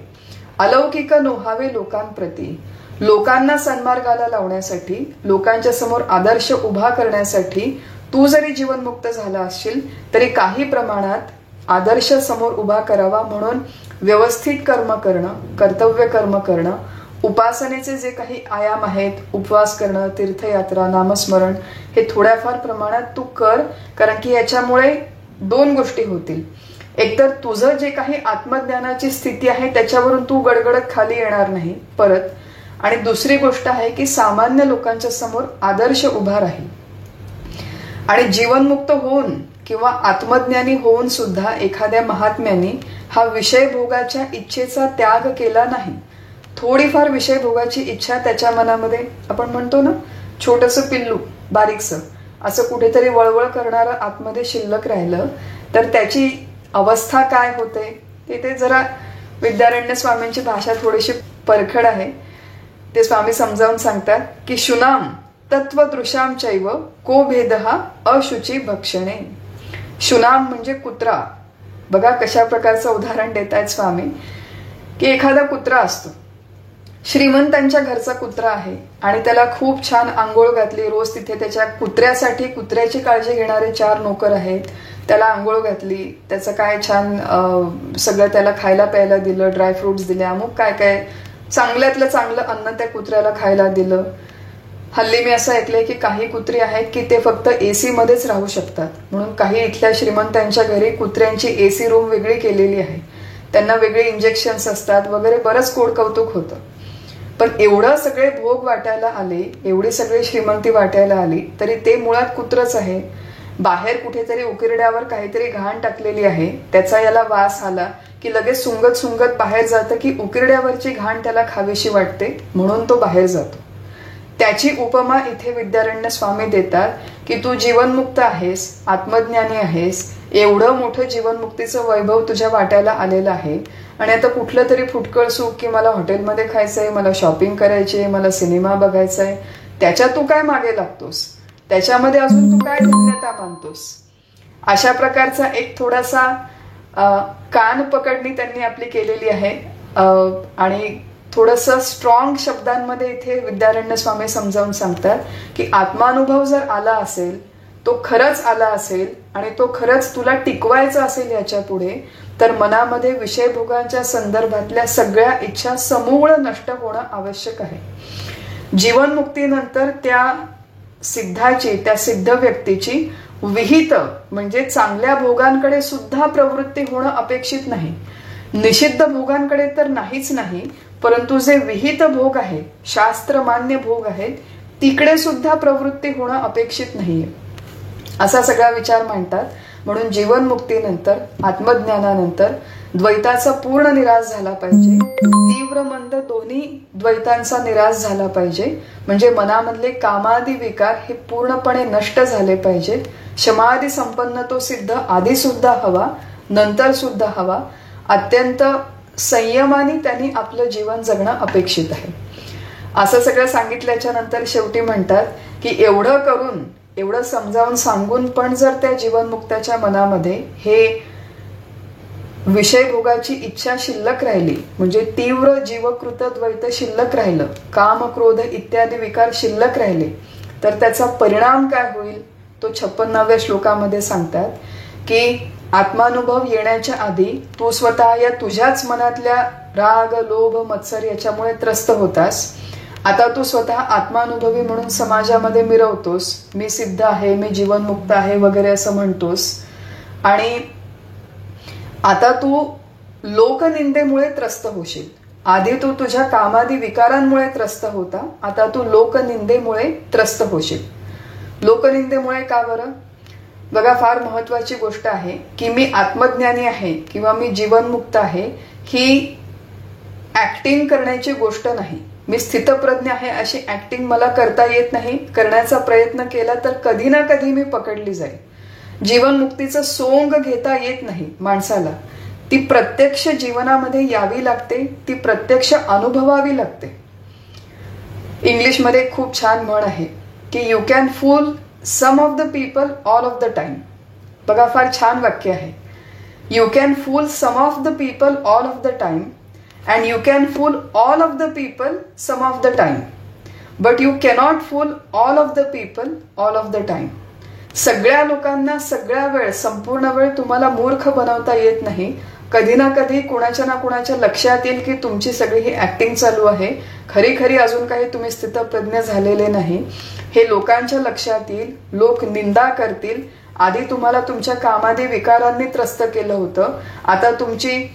अलौकिक नोहावे लोकांप्रती. लोकांना सन्मार्गाला लावण्यासाठी, लोकांच्या समोर आदर्श उभा करण्यासाठी तू जरी जीवनमुक्त झाला असशील तरी काही प्रमाणात आदर्श समोर उभा करावा म्हणून व्यवस्थित कर्म करणं, कर्तव्य कर्म करणं, उपासनेचे जे काही आयाम आहेत, उपवास करणं, तीर्थयात्रा, नामस्मरण, हे थोड्याफार प्रमाणात तू कर. कारण की याच्यामुळे 2 गोष्टी होतील. एकतर तुझं जे काही आत्मज्ञानाची स्थिती आहे त्याच्यावरून तू गडगडत खाली येणार नाही परत, आणि दुसरी गोष्ट आहे की सामान्य लोकांच्या समोर आदर्श उभा राहील. आणि जीवनमुक्त होऊन किंवा आत्मज्ञानी होऊन सुद्धा एखाद्या महात्म्याने हा विषय भोगाच्या इच्छेचा त्याग केला नाही. थोडीफार विषय भोगाची इच्छा त्याच्या मनामध्ये, आपण म्हणतो ना छोटंसं पिल्लू बारीकसं, असं कुठेतरी वळवळ करणारं आतमध्ये शिल्लक राहिलं तर त्याची अवस्था काय होते ते जरा विद्यारण्य स्वामींची भाषा थोडीशी परखड आहे. ते स्वामी समजावून सांगतात की शुनाम तत्वदृशाम चैव को भेदहा अशुची भक्षणे. शुनाम म्हणजे कुत्रा. बघा कशा प्रकारचं उदाहरण देत आहेत स्वामी, की एखादा कुत्रा असतो, श्रीमंतांच्या घरचा कुत्रा आहे आणि त्याला खूप छान आंघोळ घातली. रोज तिथे त्याच्या कुत्र्यासाठी कुत्र्याची काळजी घेणारे 4 नोकर आहेत. त्याला आंघोळ घातली, त्याचं काय छान सगळं त्याला खायला प्यायला दिलं, ड्रायफ्रुट्स दिले, अमुक काय काय चांगल्यातलं चांगलं अन्न त्या कुत्र्याला खायला दिलं. हल्ली मी असं ऐकलंय की काही कुत्री आहेत की ते फक्त एसी मध्येच राहू शकतात, म्हणून काही इथल्या श्रीमंतांच्या घरी कुत्र्यांची एसी रूम वेगळी केलेली आहे, त्यांना वेगळे इंजेक्शन्स असतात वगैरे, बरंच कोड कौतुक होतं. पण एवढं सगळे भोग वाटायला आले, एवढी सगळी श्रीमंती वाटायला आली तरी ते मुळात कुत्रच आहे. बाहेर कुठेतरी उकिरड्यावर काहीतरी घाण टाकलेली आहे, त्याचा याला वास आला की लगेच सुंगत सुंगत बाहेर जातं की उकिरड्यावरची घाण त्याला खावीशी वाटते म्हणून तो बाहेर जातो. त्याची उपमा इथे विद्यारण्य स्वामी देतात की तू जीवनमुक्त आहेस, आत्मज्ञानी आहेस, एवढं मोठं जीवनमुक्तीचं वैभव तुझ्या वाट्याला आलेलं आहे आणि आता कुठलं तरी फुटकळ सुख की मला हॉटेलमध्ये खायचंय, मला शॉपिंग करायची, मला सिनेमा बघायचा आहे, त्याच्यात तू काय मागे लागतोस, त्याच्यामध्ये अजून तू काय धन्यता मानतोस. अशा प्रकारचा एक थोडासा कान पकडणी त्यांनी आपली केलेली आहे. आणि थोडंसं स्ट्रॉंग शब्दांमध्ये इथे विद्यारण्य स्वामी समजावून सांगतात की आत्मानुभव जर आला असेल, तो खरंच आला असेल आणि तो खरंच तुला टिकवायचा असेल याच्या पुढे, तर मनामध्ये विषयभोगांच्या संदर्भातल्या सगळ्या इच्छा समूळ नष्ट होणं आवश्यक आहे. जीवनमुक्तीनंतर त्या सिद्धाची, त्या सिद्ध व्यक्तीची विहित म्हणजे चांगल्या भोगांकडे सुद्धा प्रवृत्ती होणं अपेक्षित नाही. निषिद्ध भोगांकडे तर नाहीच नाही, परंतु जे विहित भोग आहे, शास्त्रमान्य भोग आहेत, तिकडे सुद्धा प्रवृत्ती होणं अपेक्षित नाहीये, असा सगळा विचार मांडतात. म्हणून जीवनमुक्तीनंतर, आत्मज्ञानानंतर द्वैताचा पूर्ण निराश झाला पाहिजे. तीव्र मंद दोन्ही द्वैतांचा निराश झाला पाहिजे. म्हणजे मनामधले कामादी विकार हे पूर्णपणे नष्ट झाले पाहिजेत. शमाधी संपन्न तो सिद्ध आधी सुद्धा हवा, नंतर सुद्धा हवा. अत्यंत संयमाने त्यांनी आपलं जीवन जगणं अपेक्षित आहे. असं सगळं सांगितल्याच्या नंतर शेवटी म्हणतात की एवढं करून, एवढं समजावून सांगून पण जर त्या जीवनमुक्ताच्या मनामध्ये हे विषयभोगाची इच्छा शिल्लक राहिली, म्हणजे तीव्र जीवकृत द्वैत शिल्लक राहिलं, काम क्रोध इत्यादी विकार शिल्लक राहिले, तर त्याचा परिणाम काय होईल तो 56व्या श्लोकामध्ये सांगतात की आत्मानुभव येण्याच्या आधी तू स्वतः या तुझ्याच मनातल्या राग लोभ मत्सर याच्यामुळे त्रस्त होतास. आता तू स्वतः आत्मानुभवी म्हणून समाजामध्ये मिरवतोस, मी सिद्ध आहे, मी जीवनमुक्त आहे वगैरे असं म्हणतोस. आणि आता तू लोकनिंदेमुळे त्रस्त होशील. आधी तू तुझ्या कामादी विकारांमुळे त्रस्त होता, आता तू लोकनिंदेमुळे त्रस्त होशील. लोकनिंदेमुळे का बरं? बघा, फार महत्वाची गोष्ट आहे की मी आत्मज्ञानी आहे किंवा मी जीवनमुक्त आहे ही ऍक्टिंग करण्याची गोष्ट नाही. मी स्थितप्रज्ञ आहे अशी ऍक्टिंग मला करता येत नाही. करण्याचा प्रयत्न केला तर कधी ना कधी मी पकडली जाईल. जीवनमुक्तीचं सोंग घेता येत नाही माणसाला. ती प्रत्यक्ष जीवनामध्ये यावी लागते, ती प्रत्यक्ष अनुभवावी लागते. इंग्लिशमध्ये खूप छान म्हण आहे की you can fool some of the people all of the time. बघा, फार छान वाक्य आहे. You can fool some of the people all of the time and you can fool all of the people some of the time, but you cannot fool all of the people all of the time. सगळ्या लोकांना सगळ्या वेळ, संपूर्ण वेळ तुम्हाला मूर्ख बनवता येत नाही. कधी ना कधी कुणाच्या ना कुणाच्या लक्षात येईल की तुमची सगळी ही ऍक्टिंग चालू आहे, खरी खरी अजून काही तुम्ही स्थितप्रज्ञ झालेले नाही. हे लोकांच्या लक्षात येईल, लोक निंदा करतील. आधी तुम्हाला तुमच्या कामादी विकारांनी त्रस्त केलं होतं, आता तुमची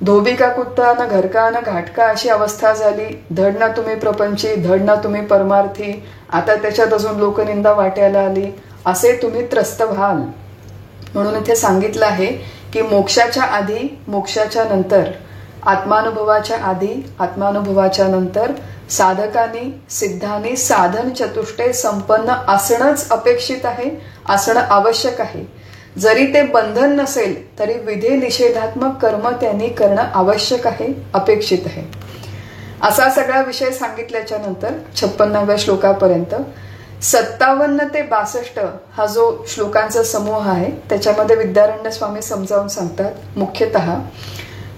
धोबी का कुत्ता न घरका न घाटका अशी अवस्था झाली. धड ना तुम्ही प्रपंची, धड ना तुम्ही परमार्थी, आता त्याच्यात अजून लोकनिंदा वाट्याला आली, असे तुम्ही त्रस्त व्हाल. म्हणून इथे सांगितलं आहे की मोक्षाच्या आधी, मोक्षाच्या नंतर, आत्मानुभवाच्या आधी, आत्मानुभवाच्या नंतर साधकांनी, सिद्धांनी साधन चतुष्टय संपन्न असणंच अपेक्षित आहे, असणं आवश्यक आहे. जरी ते बंधन नसेल तरी विधी निषेधात्मक कर्म त्यांनी करणं आवश्यक आहे, अपेक्षित आहे. असा सगळा विषय सांगितल्याच्या नंतर 56व्या श्लोकापर्यंत 57 ते 62 हा जो श्लोकांचा समूह आहे त्याच्यामध्ये विद्यारण्य स्वामी समजावून सांगतात मुख्यतः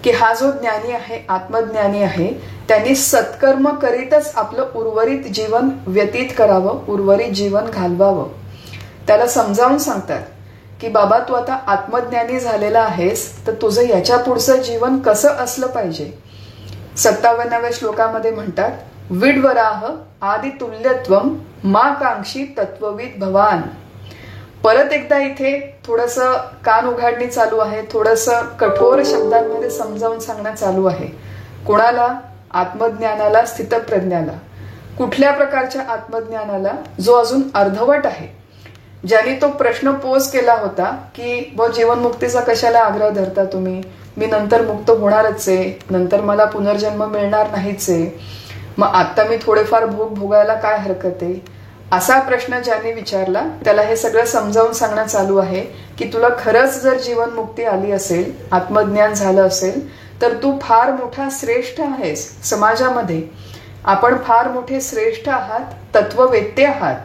की हा जो ज्ञानी आहे, आत्मज्ञानी आहे, त्यांनी सत्कर्म करीतच आपलं उर्वरित जीवन व्यतीत करावं, उर्वरित जीवन घालवावं. त्याला समजावून सांगतात की बाबा तू आता आत्मज्ञानी झालेला आहेस तर तुझं याच्या पुढचं जीवन कसं असलं पाहिजे. 57व्या श्लोकामध्ये म्हणतात, विड्वराह आदि तुल्यत्वम मा कांक्षी तत्वविद भवान. परत एकदा इथे थोडंसं कान उघाडणी चालू आहे, थोडंसं कठोर शब्दांमध्ये समजावून सांगणं चालू आहे. कोणाला? आत्मज्ञानाला, स्थितप्रज्ञाला. कुठल्या प्रकारच्या आत्मज्ञानाला? जो अजून अर्धवट आहे, ज्यांनी तो प्रश्न पोज केला होता की जीवनमुक्तीचा कशाला आग्रह धरता तुम्ही, मी नंतर मुक्त होणारच आहे, नंतर मला पुनर्जन्म मिळणार नाहीच आहे, मग आता मी थोडेफार भोग भोगायला काय हरकत आहे, असा प्रश्न ज्यांनी विचारला त्याला हे सगळं समजावून सांगणं चालू आहे की तुला खरंच जर जीवनमुक्ती आली असेल, आत्मज्ञान झालं असेल तर तू फार मोठा श्रेष्ठ आहेस समाजामध्ये. आपण फार मोठे श्रेष्ठ आहात, तत्ववेत्ते आहात.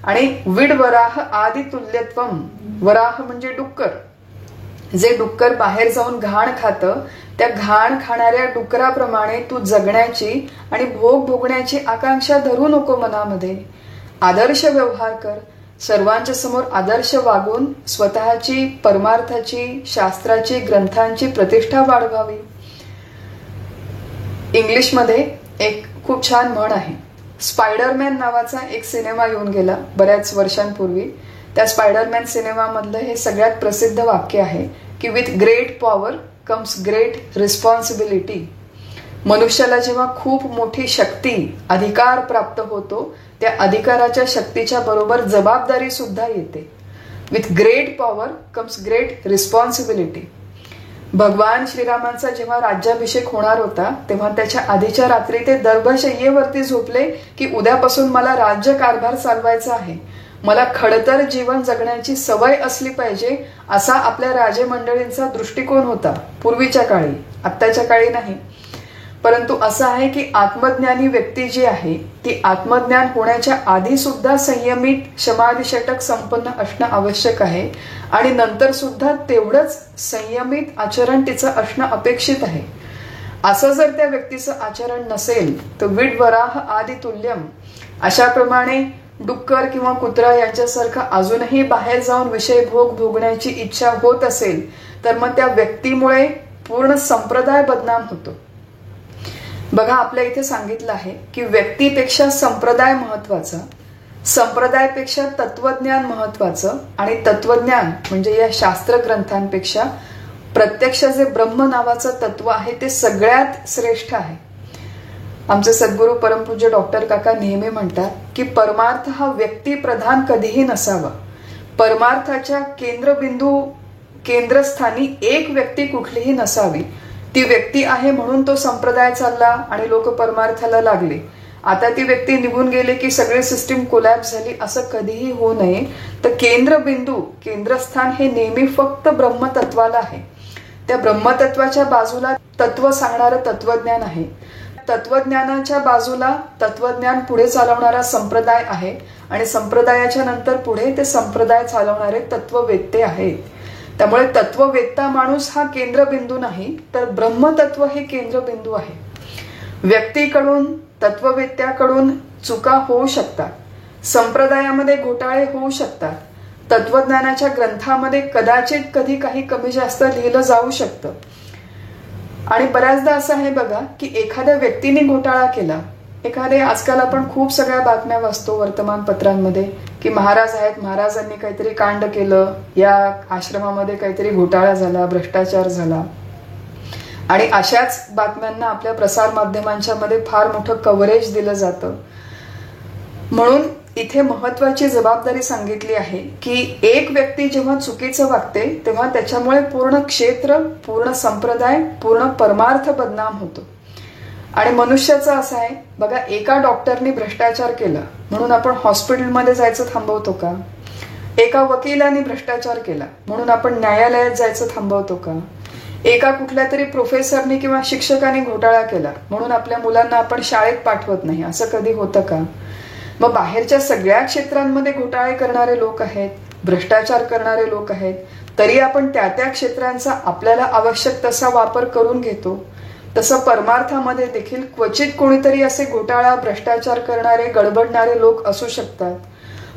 आणि विड वराह आदि तुल्यत्वम, वराह म्हणजे डुक्कर. जे डुक्कर बाहेर जाऊन घाण खातं त्या घाण खाणाऱ्या डुकराप्रमाणे तू जगण्याची आणि भोग भोगण्याची आकांक्षा धरू नको मनामध्ये. आदर्श व्यवहार कर, सर्वांच्या समोर आदर्श वागून स्वतःची, परमार्थाची, शास्त्राची, ग्रंथांची प्रतिष्ठा वाढवावी. इंग्लिशमध्ये एक खूप छान म्हण आहे. स्पायडरमॅन नावाचा एक सिनेमा येऊन गेला बऱ्याच वर्षांपूर्वी. त्या स्पायडरमॅन सिनेमामधलं हे सगळ्यात प्रसिद्ध वाक्य आहे की with great power comes great responsibility. मनुष्याला जेव्हा खूप मोठी शक्ती, अधिकार प्राप्त होतो त्या अधिकाराच्या शक्तीच्या बरोबर जबाबदारी सुद्धा येते. With great power comes great responsibility. भगवान श्रीरामांचा जेव्हा राज्याभिषेक होणार होता तेव्हा त्याच्या आधीच्या रात्री ते दर्भशय्येवरती झोपले की उद्यापासून मला राज्य कारभार चालवायचा आहे, मला खडतर जीवन जगण्याची सवय असली पाहिजे, असा आपल्या राजमंडळींचा दृष्टिकोन होता पूर्वीच्या काळी, आत्ताच्या काळी नाही. परंतु असं आहे की आत्मज्ञानी व्यक्ती जी आहे ती आत्मज्ञान होण्याच्या आधी सुद्धा संयमित, समाधिषटक संपन्न असणं आवश्यक आहे आणि नंतर सुद्धा तेवढंच संयमित आचरण तिचं असणं अपेक्षित आहे. असं जर त्या व्यक्तीचं आचरण नसेल तर विड वराह आदि तुल्यम, अशाप्रमाणे डुक्कर किंवा कुत्रा यांच्यासारखं अजूनही बाहेर जाऊन विषय भोग भोगण्याची इच्छा होत असेल तर मग त्या व्यक्तीमुळे पूर्ण संप्रदाय बदनाम होतो. बघा, आपल्या इथे सांगितलं आहे की व्यक्तीपेक्षा संप्रदाय महत्वाचा, संप्रदायापेक्षा तत्वज्ञान महत्वाचं आणि तत्वज्ञान म्हणजे या शास्त्र ग्रंथांपेक्षा प्रत्यक्ष जे ब्रह्म नावाचं तत्व आहे ते सगळ्यात श्रेष्ठ आहे. आमचे सद्गुरू परमपूज्य डॉक्टर काका नेहमी म्हणतात की परमार्थ हा व्यक्तिप्रधान कधीही नसावा. परमार्थाच्या केंद्रबिंदू, केंद्रस्थानी एक व्यक्ती कुठलीही नसावी. ती व्यक्ती आहे म्हणून तो संप्रदाय चालला आणि लोक परमार्थाला लागले. आता ती व्यक्ती निघून गेली की सगळी सिस्टीम कोलॅप्स झाली, असं कधीही होऊ नये. तर केंद्रबिंदू, केंद्रस्थान हे नेहमी फक्त ब्रह्मतत्वाला आहे. त्या ब्रह्मतत्वाच्या बाजूला तत्व सांगणारं तत्वज्ञान आहे, तत्वज्ञानाच्या बाजूला तत्वज्ञान पुढे चालवणारा संप्रदाय आहे आणि संप्रदायाच्या नंतर पुढे ते संप्रदाय चालवणारे तत्ववेत्ते आहेत. त्यामुळे तत्ववेत्ता माणूस हा केंद्रबिंदू नाही तर ब्रह्मतत्व हे केंद्रबिंदू आहे. व्यक्तीकडून, तत्ववेत्याकडून चुका होऊ शकतात, संप्रदायामध्ये घोटाळे होऊ शकतात, तत्वज्ञानाच्या ग्रंथामध्ये कदाचित कधी काही कमी जास्त लिहिलं जाऊ शकतं. आणि बऱ्याचदा असं आहे बघा की एखाद्या व्यक्तीने घोटाळा केला, एखादे, आजकाल आपण खूप सगळ्या बातम्या वाचतो वर्तमानपत्रांमध्ये की महाराज आहेत, महाराजांनी काहीतरी कांड केलं, या आश्रमामध्ये काहीतरी घोटाळा झाला, भ्रष्टाचार झाला. आणि अशाच बातम्यांना आपल्या प्रसार माध्यमांच्या मध्ये फार मोठं कव्हरेज दिलं जातं. म्हणून इथे महत्वाची जबाबदारी सांगितली आहे की एक व्यक्ती जेव्हा चुकीचं वागते तेव्हा त्याच्यामुळे पूर्ण क्षेत्र, पूर्ण संप्रदाय, पूर्ण परमार्थ बदनाम होतो. आणि मनुष्याचं असं आहे बघा, एका डॉक्टरनी भ्रष्टाचार केला म्हणून आपण हॉस्पिटलमध्ये जायचं थांबवतो का? एका वकिलाने भ्रष्टाचार केला म्हणून आपण न्यायालयात जायचं थांबवतो का? एका कुठल्या तरी प्रोफेसरने किंवा शिक्षकाने घोटाळा केला म्हणून आपल्या मुलांना आपण शाळेत पाठवत नाही, असं कधी होतं का? मग बाहेरच्या सगळ्या क्षेत्रांमध्ये घोटाळे करणारे लोक आहेत, भ्रष्टाचार करणारे लोक आहेत, तरी आपण त्या त्या क्षेत्रांचा आपल्याला आवश्यक तसा वापर करून घेतो. तसं परमार्थामध्ये देखील क्वचित कोणीतरी असे घोटाळा, भ्रष्टाचार करणारे, गडबडणारे लोक असू शकतात,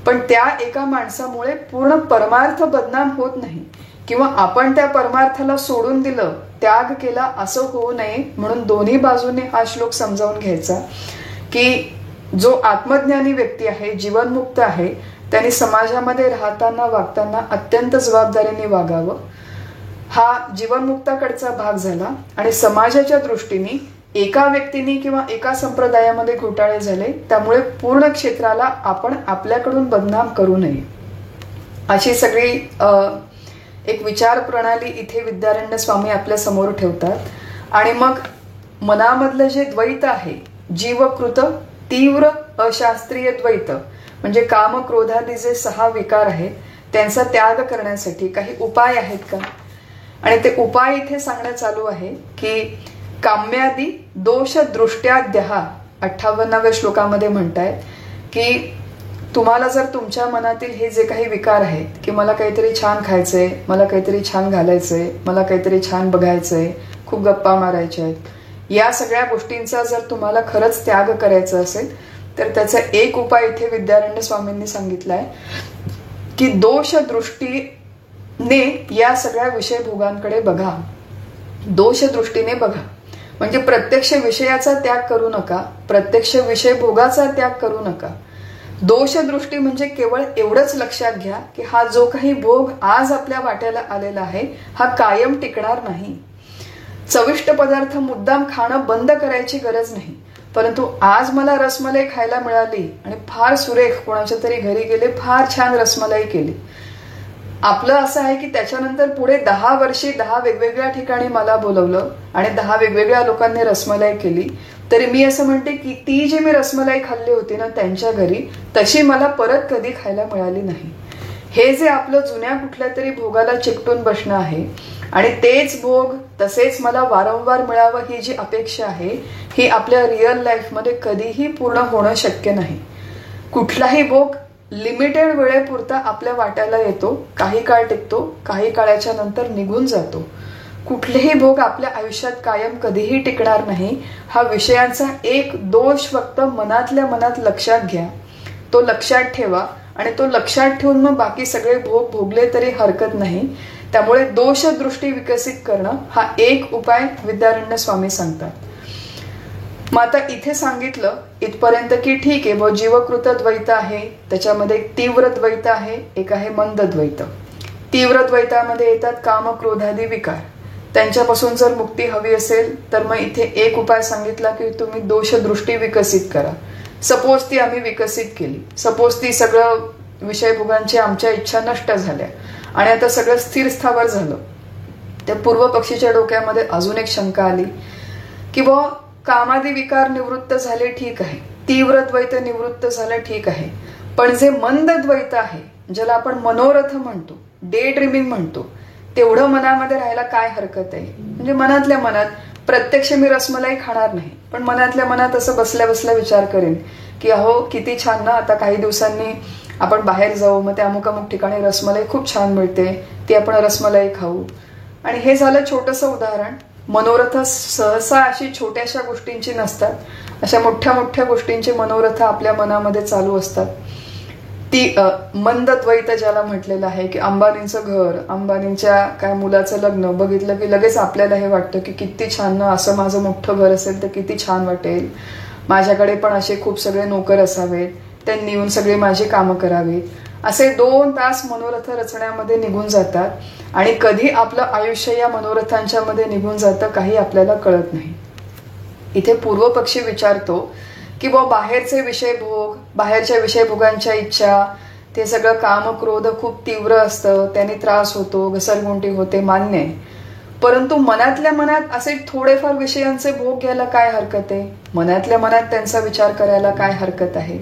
पण त्या एका माणसामुळे पूर्ण परमार्थ बदनाम होत नाही. किंवा आपण त्या परमार्थाला सोडून दिलं, त्याग केला, असं होऊ नये म्हणून दोन्ही बाजूने हा श्लोक समजावून घ्यायचा की जो आत्मज्ञानी व्यक्ती आहे, जीवनमुक्त आहे, त्यांनी समाजामध्ये राहताना, वागताना अत्यंत जबाबदारीने वागावं. हा जीवनमुक्ताकडचा भाग झाला. आणि समाजाच्या दृष्टीने एका व्यक्तीने किंवा एका संप्रदायामध्ये घोटाळे झाले त्यामुळे पूर्ण क्षेत्राला आपण आपल्याकडून बदनाम करू नये, अशी सगळी एक विचार प्रणाली इथे विद्यारण्य स्वामी आपल्या समोर ठेवतात. आणि मग मनामधलं जे द्वैत आहे, जीवकृत तीव्र अशास्त्रीय द्वैत, म्हणजे काम, क्रोधादी जे 6 विकार आहेत त्यांचा त्याग करण्यासाठी काही उपाय आहेत का? आणि ते उपाय इथे सांगणं चालू आहे की काम्यादी दोष दृष्ट्याद्यहा 58व्या श्लोकामध्ये म्हणतायत की तुम्हाला जर तुमच्या मनातील हे जे काही विकार आहेत की मला काहीतरी छान खायचंय, मला काहीतरी छान घालायचंय, मला काहीतरी छान बघायचंय, खूप गप्पा मारायच्या आहेत, या सगळ्या गोष्टींचा जर तुम्हाला खरंच त्याग करायचा असेल तर त्याचा एक उपाय इथे विद्यारण्य स्वामींनी सांगितलाय की दोष दृष्टीने या सगळ्या विषयभोगांकडे बघा. दोष दृष्टीने बघा म्हणजे प्रत्यक्ष विषयाचा त्याग करू नका, प्रत्यक्ष विषय भोगाचा त्याग करू नका. दोषदृष्टी म्हणजे केवळ एवढंच लक्षात घ्या की हा जो काही भोग आज आपल्या वाट्याला आलेला आहे हा कायम टिकणार नाही. चविष्ट पदार्थ मुद्दाम खाणं बंद करायची गरज नाही, परंतु आज मला रसमलाई खायला मिळाली आणि फार सुरेख, कोणाच्या तरी घरी गेले, फार छान रसमलाई केली. आपलं असं आहे की त्याच्यानंतर पुढे 10 वर्षे 10 वेगवेगळ्या ठिकाणी मला बोलवलं आणि 10 वेगवेगळ्या लोकांनी रसमलाई केली, तरी मी असं म्हणते की ती जी मी रसमलाई खाल्ली होती ना त्यांच्या घरी, तशी मला परत कधी खायला मिळाली नाही. हे जे आपलं जुन्या कुठल्या तरी भोगाला चिकटून बसणं आहे आणि तेच भोग तसेच मला वारंवार मिळावं ही जी अपेक्षा आहे, ही आपल्या रिअल लाईफमध्ये कधीही पूर्ण होणं शक्य नाही. कुठलाही भोग लिमिटेड वेळेपुरता आपल्या वाट्याला येतो, काही काळ टिकतो, काही काळाच्या नंतर निघून जातो. कुठलेही भोग आपल्या आयुष्यात कायम कधीही टिकणार नाही. हा विषयांचा एक दोष फक्त मनातल्या मनात लक्षात घ्या, तो लक्षात ठेवा आणि तो लक्षात ठेवून मग बाकी सगळे भोग भोगले तरी हरकत नाही. त्यामुळे दोषदृष्टी विकसित करणं हा एक उपाय विद्यारण्य स्वामी सांगतात. मग आता इथे सांगितलं इथपर्यंत की ठीक आहे, जीवकृत द्वैत आहे, त्याच्यामध्ये एक तीव्र द्वैत आहे, एक आहे मंद द्वैत. तीव्र द्वैतामध्ये येतात काम, क्रोधादी विकार. त्यांच्यापासून जर मुक्ती हवी असेल तर मग इथे एक उपाय सांगितला की तुम्ही दोषदृष्टी विकसित करा. सपोज ती आम्ही विकसित केली, सपोज ती सगळं विषयभोगांची आमच्या इच्छा नष्ट झाल्या आणि आता सगळं स्थिर स्थावर झालं, त्या पूर्व पक्षीच्या डोक्यामध्ये अजून एक शंका आली की कामादी विकार निवृत्त झाले, ठीक आहे, तीव्र द्वैत निवृत्त झालं, ठीक आहे, पण जे मंद द्वैत आहे, ज्याला आपण मनोरथ म्हणतो, डे ड्रीमिंग म्हणतो, तेवढं मनामध्ये राहायला काय हरकत आहे? म्हणजे मनातल्या मनात प्रत्यक्ष मी रसमलाई खाणार नाही, पण मनातल्या मनात असं बसल्या बसल्या विचार करेन की अहो किती छान ना, आता काही दिवसांनी आपण बाहेर जाऊ, मग त्या अमुक अमुक ठिकाणी रसमलाई खूप छान मिळते, ती आपण रसमलाई खाऊ. आणि हे झालं छोटंसं उदाहरण. मनोरथ सहसा अशी छोट्याशा गोष्टींची नसतात, अशा मोठ्या मोठ्या गोष्टींचे मनोरथ आपल्या मनामध्ये चालू असतात. ती मंद द्वैत ज्याला म्हटलेलं आहे की अंबानींचं घर, अंबानींच्या काय मुलाचं लग्न बघितलं की लगेच आपल्याला हे वाटतं की किती छान ना, असं माझं मोठं घर असेल तर किती छान वाटेल, माझ्याकडे पण असे खूप सगळे नोकर असावेत, त्यांनी येऊन सगळे माझी कामं करावीत. असे 2 तास मनोरथ रचण्यामध्ये निघून जातात आणि कधी आपलं आयुष्य या मनोरथांच्या मध्ये निघून जातं काही आपल्याला कळत नाही. इथे पूर्व पक्षी विचारतो की बाहेरचे विषय भोग, बाहेरच्या विषयभोगांच्या इच्छा, ते सगळं काम क्रोध खूप तीव्र असतं, त्याने त्रास होतो, घसरगुंडी होते, मान्य आहे. परंतु मनातल्या मनात असे थोडेफार विषयांचे भोग घ्यायला काय हरकत आहे? मनातल्या मनात त्यांचा विचार करायला काय हरकत आहे?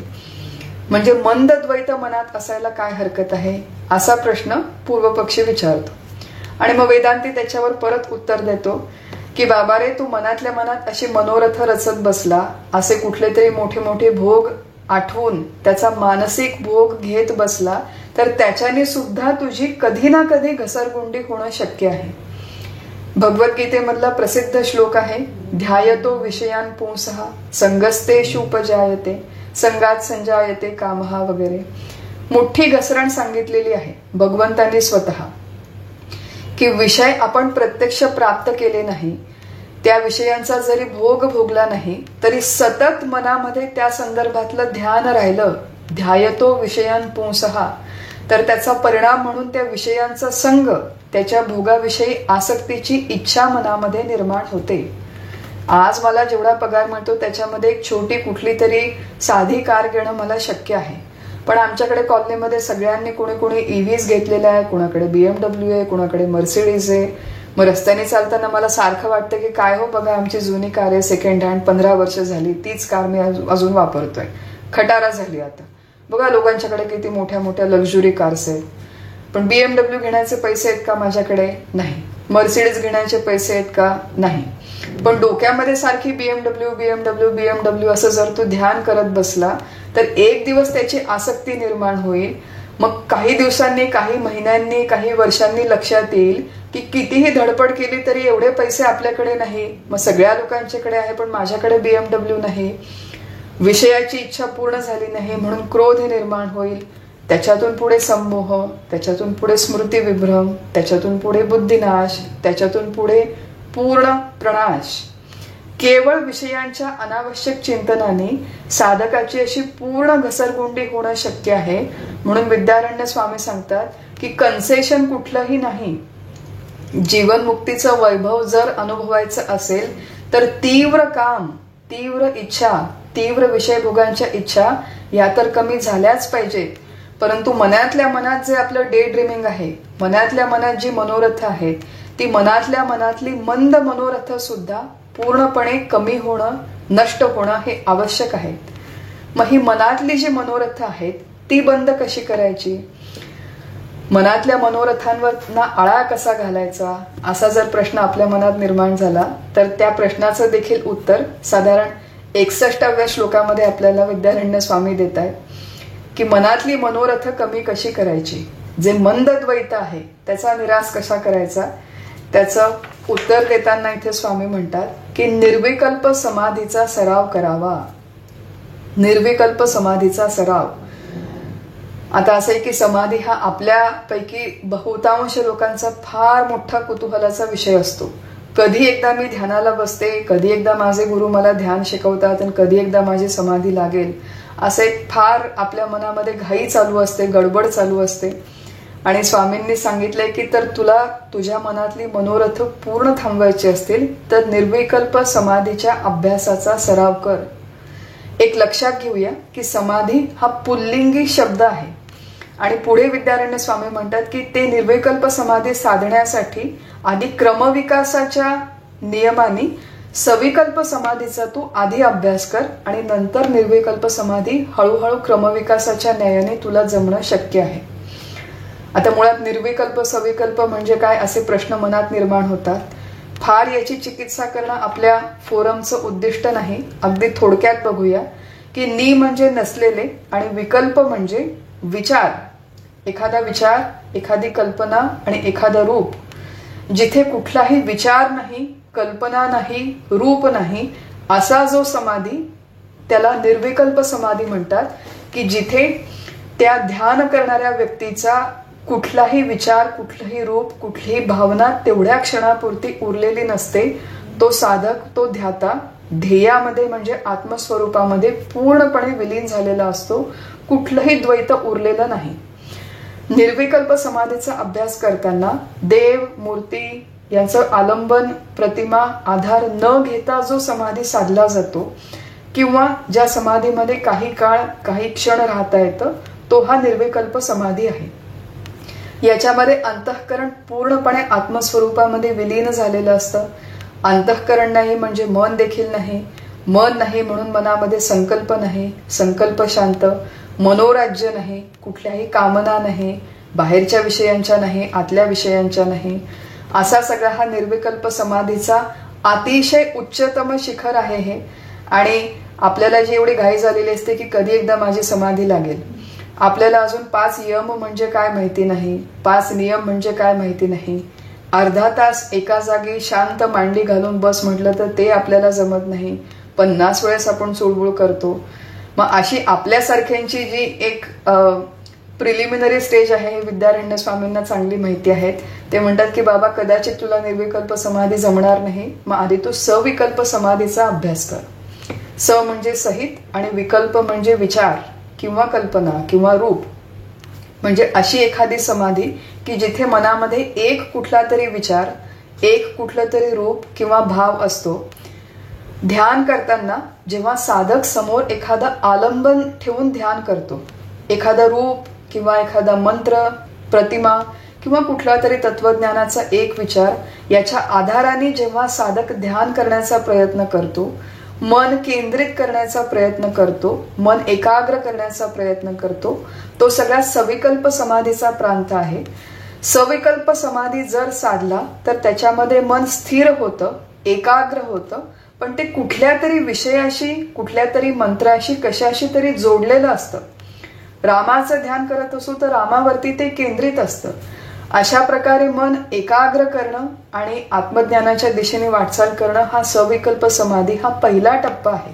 म्हणजे मंद द्वैत मनात असायला काय हरकत आहे? असा प्रश्न पूर्वपक्षी विचारतो. आणि मग वेदांती त्याच्यावर परत उत्तर देतो की बाबा रे, तू मनातल्या मनात अशी मनोरथ रचत बसला, असे कुठले तरी मोठे मोठे भोग आठवून त्याचा मानसिक भोग घेत बसला, तर त्याच्याने सुद्धा तुझी कधी ना कधी घसरगुंडी होणं शक्य आहे. भगवद्गीतेमधला प्रसिद्ध श्लोक आहे, ध्यायतो विषयान पुंसः संगस्तेषु उपजायते संगात संजायते कामः वगैरे. मोठी घसरण सांगितलेली आहे भगवंतांनी स्वतः, की विषय आपण प्रत्यक्ष प्राप्त केले नाही, त्या विषयांचा जरी भोग भोगला नाही, तरी सतत मनामध्ये त्या संदर्भातलं ध्यान राहिलं, ध्यायतो विषयान पुंसः, तर त्याचा परिणाम म्हणून त्या विषयांचा संग, त्याच्या भोगाविषयी आसक्तीची इच्छा मनामध्ये निर्माण होते. आज मला जेवढा पगार मिळतो त्याच्यामध्ये एक छोटी कुठली तरी साधी कार घेणं मला शक्य आहे. पण आमच्याकडे कॉलनीमध्ये सगळ्यांनी कोणी कोणी ईव्हीज घेतलेला आहे, कुणाकडे BMW आहे, कुणाकडे मर्सिडीज आहे. मग रस्त्याने चालताना मला सारखं वाटतं की काय हो बघा, आमची जुनी कार आहे, सेकंड हँड, 15 वर्ष झाली, तीच कार मी अजून वापरतोय, खटारा झाली आता. बघा लोकांच्याकडे किती मोठ्या मोठ्या लक्झुरी कार्स आहेत. पण BMW घेण्याचे पैसे आहेत का माझ्याकडे? नाही. मर्सिडीज घेण्याचे पैसे आहेत का? नाही. पण डोक्यामध्ये सारखी BMW असं जर तो ध्यान करत बसला, तर एक दिवस त्याची आसक्ती निर्माण होईल. मग काही दिवसांनी, काही महिन्यांनी, काही वर्षांनी लक्षात येईल की कितीही धडपड केली तरी एवढे पैसे आपल्याकडे नाही. मग सगळ्या लोकांच्याकडे आहे पण माझ्याकडे BMW नाही. विषयाची इच्छा पूर्ण झाली नाही म्हणून क्रोध निर्माण होईल. त्याच्यातून पुढे संमोह, त्याच्यातून पुढे स्मृतिविभ्रम, त्याच्यातून पुढे बुद्धिनाश, त्याच्यातून पुढे पूर्ण प्रणाश. केवळ विषयांच्या अनावश्यक चिंतनाने साधकाची अशी पूर्ण घसरगुंडी होणं शक्य आहे. म्हणून विद्यारण्य स्वामी सांगतात की कन्सेशन कुठलंही नाही. जीवनमुक्तीचं वैभव जर अनुभवायचं असेल तर तीव्र काम, तीव्र इच्छा, तीव्र विषयभोगांच्या इच्छा या तर कमी झाल्याच पाहिजेत. परंतु मनातल्या मनात जे आपलं डे ड्रीमिंग आहे, मनातल्या मनात जी मनोरथ आहेत, ती मनातल्या मनातली मंद मनोरथ सुद्धा पूर्णपणे कमी होणं, नष्ट होणं हे आवश्यक आहे. मग ही मनातली जी मनोरथ आहेत ती बंद कशी करायची? मनातल्या मनोरथांवर आळा कसा घालायचा, असा जर प्रश्न आपल्या मनात निर्माण झाला तर त्या प्रश्नाचं देखील उत्तर साधारण 61व्या श्लोकामध्ये आपल्याला विद्यारण्य स्वामी देत आहेत की मनातली मनोरथ कमी कशी करायची, जे मंद द्वैत आहे त्याचा निराश कसा करायचा. त्याचं उत्तर देताना इथे स्वामी म्हणतात की निर्विकल्प समाधीचा सराव करावा. निर्विकल्प समाधीचा सराव. आता असं आहे की समाधी हा आपल्यापैकी बहुतांश लोकांचा फार मोठा कुतूहलाचा विषय असतो. कधी एकदा मी ध्यानाला बसते, कधी एकदा माझे गुरु मला ध्यान शिकवतात आणि कधी एकदा माझी समाधी लागेल, असं एक फार आपल्या मनामध्ये घाई चालू असते, गडबड चालू असते. आणि स्वामींनी सांगितलंय की तर तुला तुझ्या मनातली मनोरथ पूर्ण थांबवायची असतील तर निर्विकल्प समाधीच्या अभ्यासाचा सराव कर. एक लक्षात घेऊया की समाधी हा पुल्लिंगी शब्द आहे. आणि पुढे विद्यारण्य स्वामी म्हणतात की ते निर्विकल्प समाधी साधण्यासाठी आधी क्रमविकासाच्या नियमाने सविकल्प समाधीचा तू आधी अभ्यास कर आणि नंतर निर्विकल्प समाधी हळूहळू क्रमविकासाच्या न्यायाने तुला जमणं शक्य आहे. आता मुळात निर्विकल्प सविकल्प म्हणजे काय असे प्रश्न मनात निर्माण होतात. फार याची चिकित्सा करणं आपल्या फोरमचं उद्दिष्ट नाही. अगदी थोडक्यात बघूया की नि म्हणजे नसलेले आणि विकल्प म्हणजे विचार. एखादा विचार, एखादी कल्पना आणि एखादं रूप. जिथे कुठलाही विचार नाही, कल्पना नाही, रूप नाही, असा जो समाधी त्याला निर्विकल्प समाधी म्हणतात. की जिथे त्या ध्येय करणाऱ्या व्यक्तीचा कुठलाही विचार, कुठलंही रूप, कुठलीही भावना तेवढ्या क्षणापुरती उरलेली नसते. तो साधक, तो ध्याता ध्येयामध्ये म्हणजे आत्मस्वरूपामध्ये पूर्णपणे विलीन झालेला असतो. कुठलंही द्वैत उरलेलं नाही. निर्विकल्प समाधीचा अभ्यास करताना देव, मूर्ती यांचं आलंबन, प्रतिमा, आधार न घेता जो समाधी साधला जातो किंवा ज्या समाधीमध्ये काही काळ काही क्षण राहता येतं तो हा निर्विकल्प समाधी आहे. याच्यामध्ये अंतःकरण पूर्णपणे आत्मस्वरूपामध्ये विलीन झालेलं असतं. अंतःकरण नाही म्हणजे मन देखील नाही, मन नाही म्हणून मनामध्ये संकल्प नाही, संकल्प शांत, मनोराज्य नाही, कुठल्याही कामना नाही, बाहेरच्या विषयांच्या नाही, आतल्या विषयांच्या नाही, असा सगळा हा निर्विकल्प समाधीचा अतिशय उच्चतम शिखर आहे हे. आणि आपल्याला जी एवढी घाई झालेली असते की कधी एकदा माझी समाधी लागेल, आपल्याला अजून 5 यम म्हणजे काय माहिती नाही, 5 नियम म्हणजे काय माहिती नाही, अर्धा तास एका जागी शांत मांडी घालून बस म्हटलं तर ते आपल्याला जमत नाही, 50 वेळेस आपण चुळबुळ करतो. मग अशी आपल्यासारख्यांची जी एक प्रिलिमिनरी स्टेज आहे हे विद्यारण्य स्वामींना चांगली माहिती आहेत. ते म्हणतात की बाबा कदाचित तुला निर्विकल्प समाधी जमणार नाही, मग आधी तू सविकल्प समाधीचा अभ्यास कर. स म्हणजे सहित आणि विकल्प म्हणजे विचार किंवा कल्पना किंवा रूप, म्हणजे अशी एखादी समाधी की जिथे मनामध्ये एक कुठला तरी विचार, एक कुठलं तरी रूप किंवा भाव असतो. ध्यान करताना जेव्हा साधक समोर एखादा आलंबन ठेवून ध्यान करतो, एखादा रूप किंवा एखादा मंत्र, प्रतिमा किंवा कुठला तरी तत्वज्ञानाचा एक विचार, याच्या आधाराने जेव्हा साधक ध्यान करण्याचा प्रयत्न करतो, मन केंद्रित करण्याचा प्रयत्न करतो, मन एकाग्र करण्याचा प्रयत्न करतो, तो सगळा सविकल्प समाधीचा प्रांत आहे. सविकल्प समाधी जर साधला तर त्याच्यामध्ये मन स्थिर होतं, एकाग्र होतं, पण ते कुठल्या तरी विषयाशी, कुठल्या तरी मंत्राशी, कशाशी तरी जोडलेलं असतं. रामाचं ध्यान करत असू तर रामावरती ते केंद्रित असतं. अशा प्रकारे मन एकाग्र करणं आणि आत्मज्ञानाच्या दिशेने वाटचाल करणं हा सविकल्प समाधी हा पहिला टप्पा आहे.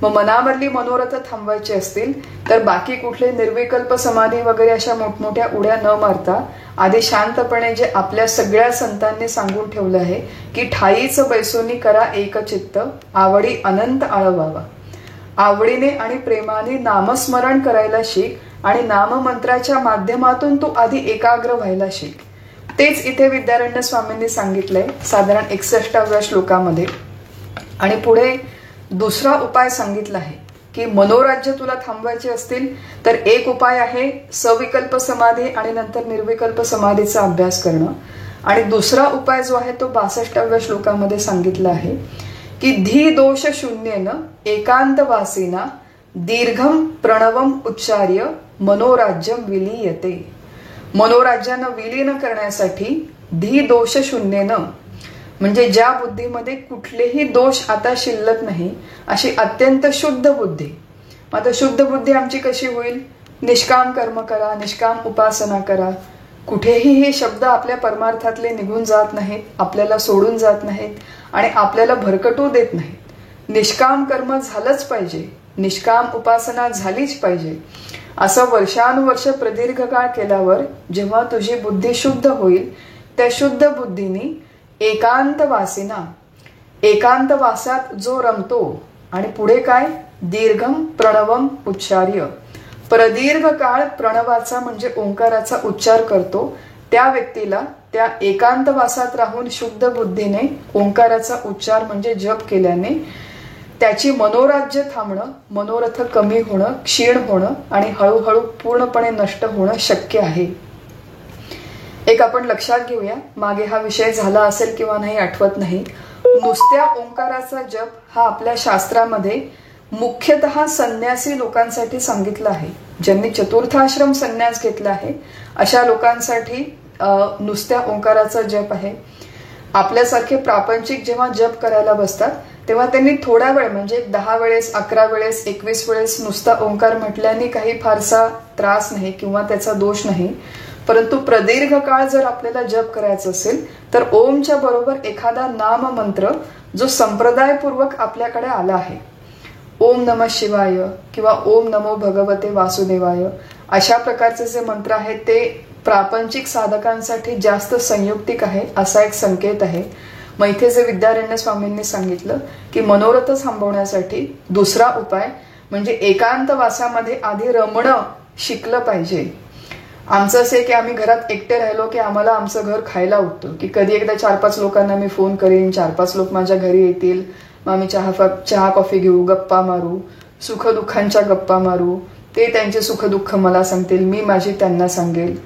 मग मनामधली मनोरथ थांबवायचे असतील तर बाकी कुठले निर्विकल्प समाधी वगैरे अशा मोठमोठ्या उड्या न मारता आधी शांतपणे जे आपल्या सगळ्या संतांनी सांगून ठेवलं आहे की ठाईच बैसोनी करा एक चित्त, आवडी अनंत आळवावा. आवडीने आणि प्रेमाने नामस्मरण करायला शिक आणि नाममंत्राच्या माध्यमातून तू आधी एकाग्र व्हायला शिक. तेच इथे विद्यारण्य स्वामींनी सांगितलंय साधारण 61व्या श्लोकामध्ये. आणि पुढे दुसरा उपाय सांगितला आहे की मनोराज्य तुला थांबवायचे असतील तर एक उपाय आहे सविकल्प समाधी आणि नंतर निर्विकल्प समाधीचा अभ्यास करणं. आणि दुसरा उपाय जो आहे तो 62व्या श्लोकामध्ये सांगितला आहे की धी दोष शून्येन एकांतवासीना दीर्घम प्रणवम उच्चार्य मनोराज्यम विलीयते. मनोराज्यानं विलीन करण्यासाठी धी दोष शून्येनं म्हणजे ज्या बुद्धीमध्ये कुठलेही दोष आता शिल्लक नाही अशी अत्यंत शुद्ध बुद्धी. आता शुद्ध बुद्धी आमची कशी होईल? निष्काम कर्म करा, निष्काम उपासना करा. कुठेही हे शब्द आपल्या परमार्थातले निघून जात नाहीत, आपल्याला सोडून जात नाहीत आणि आपल्याला भरकटू देत नाहीत. निष्काम कर्म झालंच पाहिजे, निष्काम उपासना झालीच पाहिजे. असं वर्षानुवर्ष प्रदीर्घ काळ केल्यावर जेव्हा तुझी बुद्धी शुद्ध होईल त्या शुद्ध बुद्धीने एकांतवासीना, एकांतवासात जो रमतो आणि पुढे काय दीर्घम प्रणवम उच्चार्य, प्रदीर्घ काळ प्रणवाचा म्हणजे ओंकाराचा उच्चार करतो त्या व्यक्तीला त्या एकांतवासात राहून शुद्ध बुद्धीने ओंकाराचा उच्चार म्हणजे जप केल्याने त्याची मनोराज्य थांबणं, मनोरथ कमी होणं, क्षीण होणं आणि हळूहळू पूर्णपणे नष्ट होणं शक्य आहे. एक आपण लक्षात घेऊया, मागे हा विषय झाला असेल किंवा नाही आठवत नाही. नुसत्या ओंकाराचा जप हा आपल्या शास्त्रामध्ये मुख्यतः संन्यासी लोकांसाठी सांगितलं आहे. ज्यांनी चतुर्थाश्रम संन्यास घेतला आहे अशा लोकांसाठी नुसत्या ओंकाराचा जप आहे. आपल्यासारखे प्रापंचिक जेव्हा जप करायला बसतात तेव्हा त्यांनी थोडा वेळ म्हणजे 10 वेळेस, 11 वेळेस, 21 वेळेस नुसता ओंकार म्हटल्याने काही फारसा त्रास नाही किंवा त्याचा दोष नाही. परंतु प्रदीर्घ काळ जर आपल्याला जप करायचं असेल तर ओमच्या बरोबर एखादा नाम मंत्र जो संप्रदायपूर्वक आपल्याकडे आला आहे, ओम नमः शिवाय किंवा ओम नमो भगवते वासुदेवाय, अशा प्रकारचे जे मंत्र आहेत ते प्रापंचिक साधकांसाठी जास्त संयुक्तिक आहे असा एक संकेत आहे. मग इथे जे विद्यारण्य स्वामींनी सांगितलं की मनोरथ थांबवण्यासाठी दुसरा उपाय म्हणजे एकांतवासामध्ये आधी रमणं शिकलं पाहिजे. आमचं असं आहे की आम्ही घरात एकटे राहिलो की आम्हाला आमचं घर खायला उठतं की कधी एकदा 4-5 लोकांना मी फोन करीन, 4-5 लोक माझ्या घरी येतील, मग आम्ही चहा कॉफी घेऊ, गप्पा मारू, सुखदुःखांच्या गप्पा मारू, ते त्यांचे सुखदुःख मला सांगतील, मी माझी त्यांना सांगेल.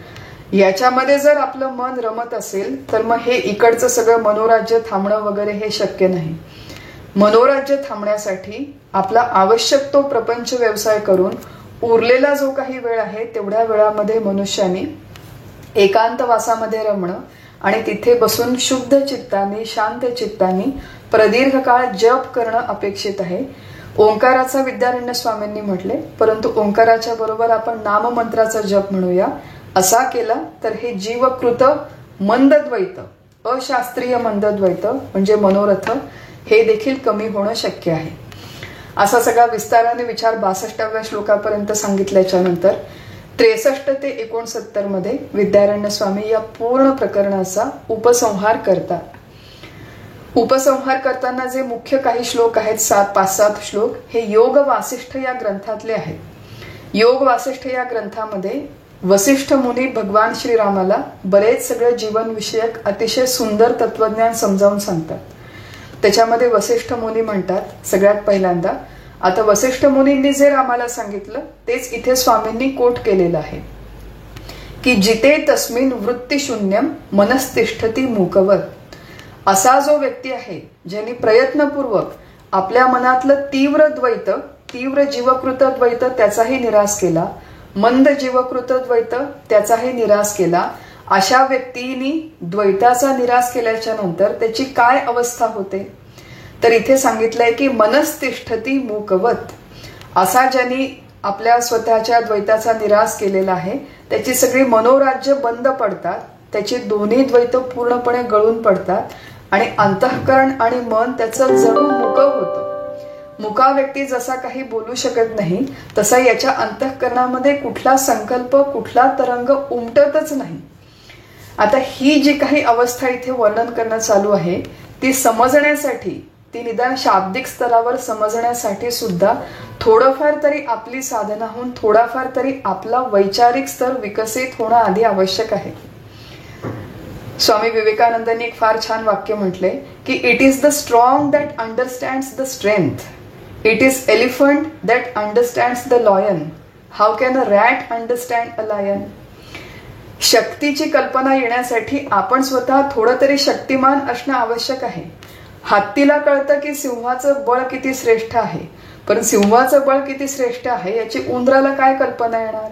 याच्यामध्ये जर आपलं मन रमत असेल तर मग हे इकडचं सगळं मनोराज्य थांबणं वगैरे हे शक्य नाही. मनोराज्य थांबण्यासाठी आपला आवश्यक तो प्रपंच व्यवसाय करून उरलेला जो काही वेळ आहे तेवढ्या वेळामध्ये मनुष्याने एकांतवासामध्ये रमणं आणि तिथे बसून शुद्ध चित्ताने, शांत चित्ताने प्रदीर्घ काळ जप करणं अपेक्षित आहे. ओंकाराचा विद्यारण्य स्वामींनी म्हटले, परंतु ओंकाराच्या बरोबर आपण नाममंत्राचा जप म्हणूया. असा केला तर हे जीवकृत मंदद्वैत, अशास्त्रीय मंदद्वैत म्हणजे मनोरथ हे देखील कमी होणं शक्य आहे. असा सगळा विस्ताराने विचार 62व्या श्लोकापर्यंत सांगितल्याच्या नंतर 63 ते 69 मध्ये विद्यारण्य स्वामी या पूर्ण प्रकरणाचा उपसंहार करतात. उपसंहार करताना जे मुख्य काही श्लोक आहेत, 5-7 श्लोक, हे योग वासिष्ठ या ग्रंथातले आहेत. योग वासिष्ठ या ग्रंथामध्ये वसिष्ठ मुनी भगवान श्रीरामाला बरेच सगळं जीवनविषयक अतिशय सुंदर तत्वज्ञान समजावून सांगतात. त्याच्यामध्ये वसिष्ठ मुनी म्हणतात सगळ्यात पहिल्यांदा, आता वसिष्ठ मुनींनी जे रामाला सांगितलं तेच इथे स्वामींनी कोट केलेलं आहे की जिते तस्मिन वृत्तीशून्यम मनस्तिष्ठती मूकवत. असा जो व्यक्ती आहे ज्यांनी प्रयत्नपूर्वक आपल्या मनातलं तीव्र द्वैत, तीव्र जीवकृत द्वैत त्याचाही निराश केला, मंद जीवकृत द्वैत त्याचाही निराश केला, अशा व्यक्तींनी द्वैताचा निराश केल्याच्या नंतर त्याची काय अवस्था होते तर इथे सांगितलंय की मनस्तिष्ठती मूकवत. असा ज्यांनी आपल्या स्वतःच्या द्वैताचा निराश केलेला आहे त्याची सगळी मनोराज्य बंद पडतात, त्याची दोन्ही द्वैत पूर्णपणे गळून पडतात आणि अंतःकरण आणि मन त्याचं जणू मुक होतं. मुका व्यक्ती जसा काही बोलू शकत नाही तसा याच्या अंतःकरणामध्ये कुठला संकल्प, कुठला तरंग उमटतच नाही. आता ही जी काही अवस्था इथे वर्णन करणं चालू आहे ती समजण्यासाठी, ती निदान शाब्दिक स्तरावर समजण्यासाठी सुद्धा थोडंफार तरी आपली साधना होऊन थोडाफार तरी आपला वैचारिक स्तर विकसित होणं आधी आवश्यक आहे. स्वामी विवेकानंदांनी एक फार छान वाक्य म्हटले की it is the strong that understands the strength, it is elephant that understands the lion, how can a rat understand a lion. शक्तीची कल्पना येण्यासाठी आपण स्वतः थोडं तरी शक्तिमान असणं आवश्यक आहे. हत्तीला कळतं की सिंहाचं बळ किती श्रेष्ठ आहे, पण सिंहाचं बळ किती श्रेष्ठ आहे याची उंदराला काय कल्पना येणार.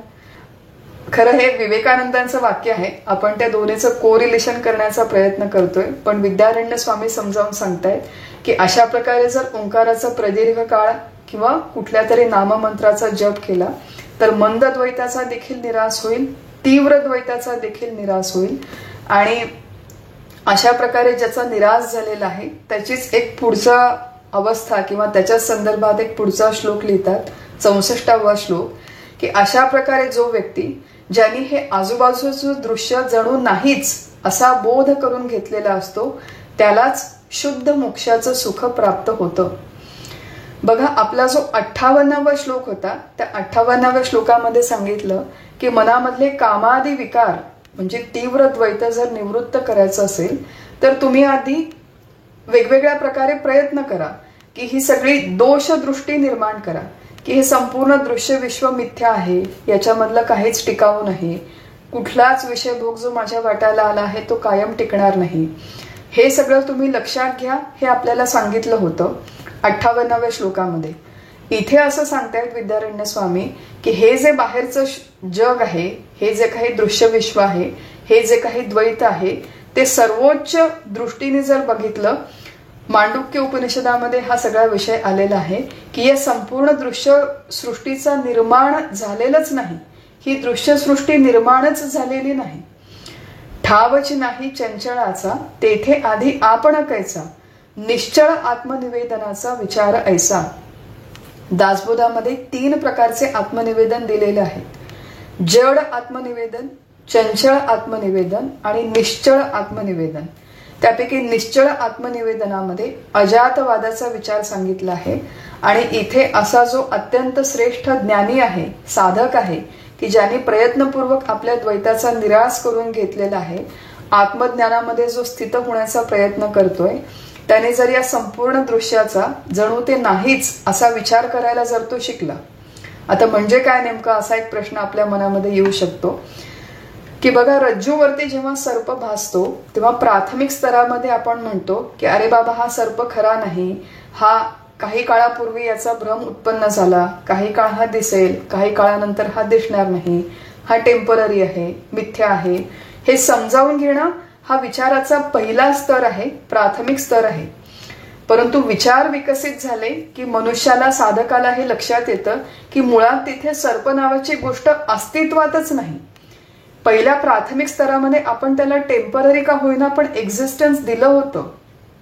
खरं हे विवेकानंदांचं वाक्य आहे, आपण त्या दोन्हीचं कोरिलेशन करण्याचा प्रयत्न करतोय, पण विद्यारण्य स्वामी समजावून सांगतायत की अशा प्रकारे जर ओंकाराचा प्रदीर्घ काळ किंवा कुठल्या तरी नाममंत्राचा जप केला तर मंद द्वैताचा देखील निराश होईल, तीव्र द्वैताचा देखील निराश होईल. आणि अशा प्रकारे ज्याचा निराश झालेला आहे त्याचीच एक पुढचा अवस्था किंवा त्याच्या संदर्भात एक पुढचा श्लोक लिहितात, 64वा श्लोक, की अशा प्रकारे जो व्यक्ती ज्यांनी हे आजूबाजूचं दृश्य जणू नाहीच असा बोध करून घेतलेला असतो त्यालाच शुद्ध मोक्षाचं सुख प्राप्त होतं. बघा, आपला जो 58वा श्लोक होता त्या 58व्या श्लोकामध्ये सांगितलं की मनामधले कामादी विकार म्हणजे तीव्र द्वैत जर निवृत्त करायचं असेल तर तुम्ही आधी वेगवेगळ्या प्रकारे प्रयत्न करा की ही सगळी दोष दृष्टी निर्माण करा की हे संपूर्ण दृश्य विश्व मिथ्या आहे, याच्यामधलं काहीच टिकाऊ नाही, कुठलाच विषयभोग जो माझ्या वाट्याला आला आहे तो कायम टिकणार नाही. हे सगळं तुम्ही लक्षात घ्या, हे आपल्याला सांगितलं होतं 58व्या श्लोकामध्ये. इथे असं सांगतायत विद्यारण्य स्वामी की हे जे बाहेरचं जग आहे, हे जे काही दृश्य विश्व आहे, हे जे काही द्वैत आहे ते सर्वोच्च दृष्टीने जर बघितलं, मांडुक्य उपनिषदामध्ये हा सगळा विषय आलेला आहे की या संपूर्ण दृश्य सृष्टीचा निर्माण झालेलंच नाही, ही दृश्य सृष्टी निर्माणच झालेली नाही. ठावच नाही चंचळाचा तेथे आधी आपण कैचा, निश्चळ आत्मनिवेदनाचा विचार ऐसा. दासबोधामध्ये 3 प्रकारचे आत्मनिवेदन दिलेले आहेत, जड आत्मनिवेदन, चंचळ आत्मनिवेदन आणि निश्चळ आत्मनिवेदन. त्यापैकी निश्चळ आत्मनिवेदनामध्ये अजातवादाचा विचार सांगितला आहे आणि इथे असा जो अत्यंत श्रेष्ठ ज्ञानी आहे, साधक आहे की ज्यांनी प्रयत्नपूर्वक आपल्या द्वैताचा निराश करून घेतलेला आहे, आत्मज्ञानामध्ये जो स्थित होण्याचा प्रयत्न करतोय, त्याने जर या संपूर्ण दृश्याचा जणू ते नाहीच असा विचार करायला जर तो शिकला, आता म्हणजे काय नेमका असा एक प्रश्न आपल्या मनामध्ये येऊ शकतो की बघा, रज्जूवरती जेव्हा सर्प भासतो तेव्हा प्राथमिक स्तरामध्ये आपण म्हणतो की अरे बाबा, हा सर्प खरा नाही, हा काही काळापूर्वी याचा भ्रम उत्पन्न झाला, काही काळ हा दिसेल, काही काळानंतर हा दिसणार नाही, हा टेम्पररी आहे, मिथ्या आहे, हे समजावून घेणं हा विचाराचा पहिला स्तर आहे, प्राथमिक स्तर आहे. परंतु विचार विकसित झाले की मनुष्याला, साधकाला हे लक्षात येतं की मुळात तिथे सर्प नावाची गोष्ट अस्तित्वातच नाही. पहिल्या प्राथमिक स्तरामध्ये आपण त्याला टेम्पररी का होईना पण एक्झिस्टन्स दिलं होतं,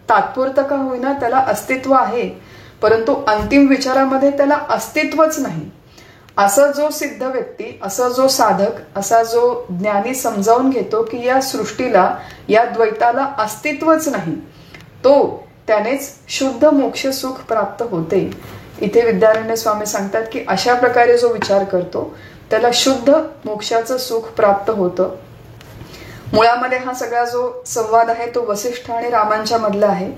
तात्पुरतं का होईना त्याला अस्तित्व आहे, परंतु अंतिम विचारामध्ये त्याला अस्तित्वच नाही. असा जो सिद्ध व्यक्ती, असा जो साधक, असा जो ज्ञानी समजावून घेतो की या सृष्टीला, या द्वैताला अस्तित्वच नाही, तो त्यानेच शुद्ध मोक्ष सुख प्राप्त होते. इथे विद्यारण्य स्वामी सांगतात की अशा प्रकारे जो विचार करतो त्याला शुद्ध मोक्षाचं सुख प्राप्त होतं. मुळामध्ये हा सगळा जो संवाद आहे तो वसिष्ठ आणि रामांच्या मधला आहे.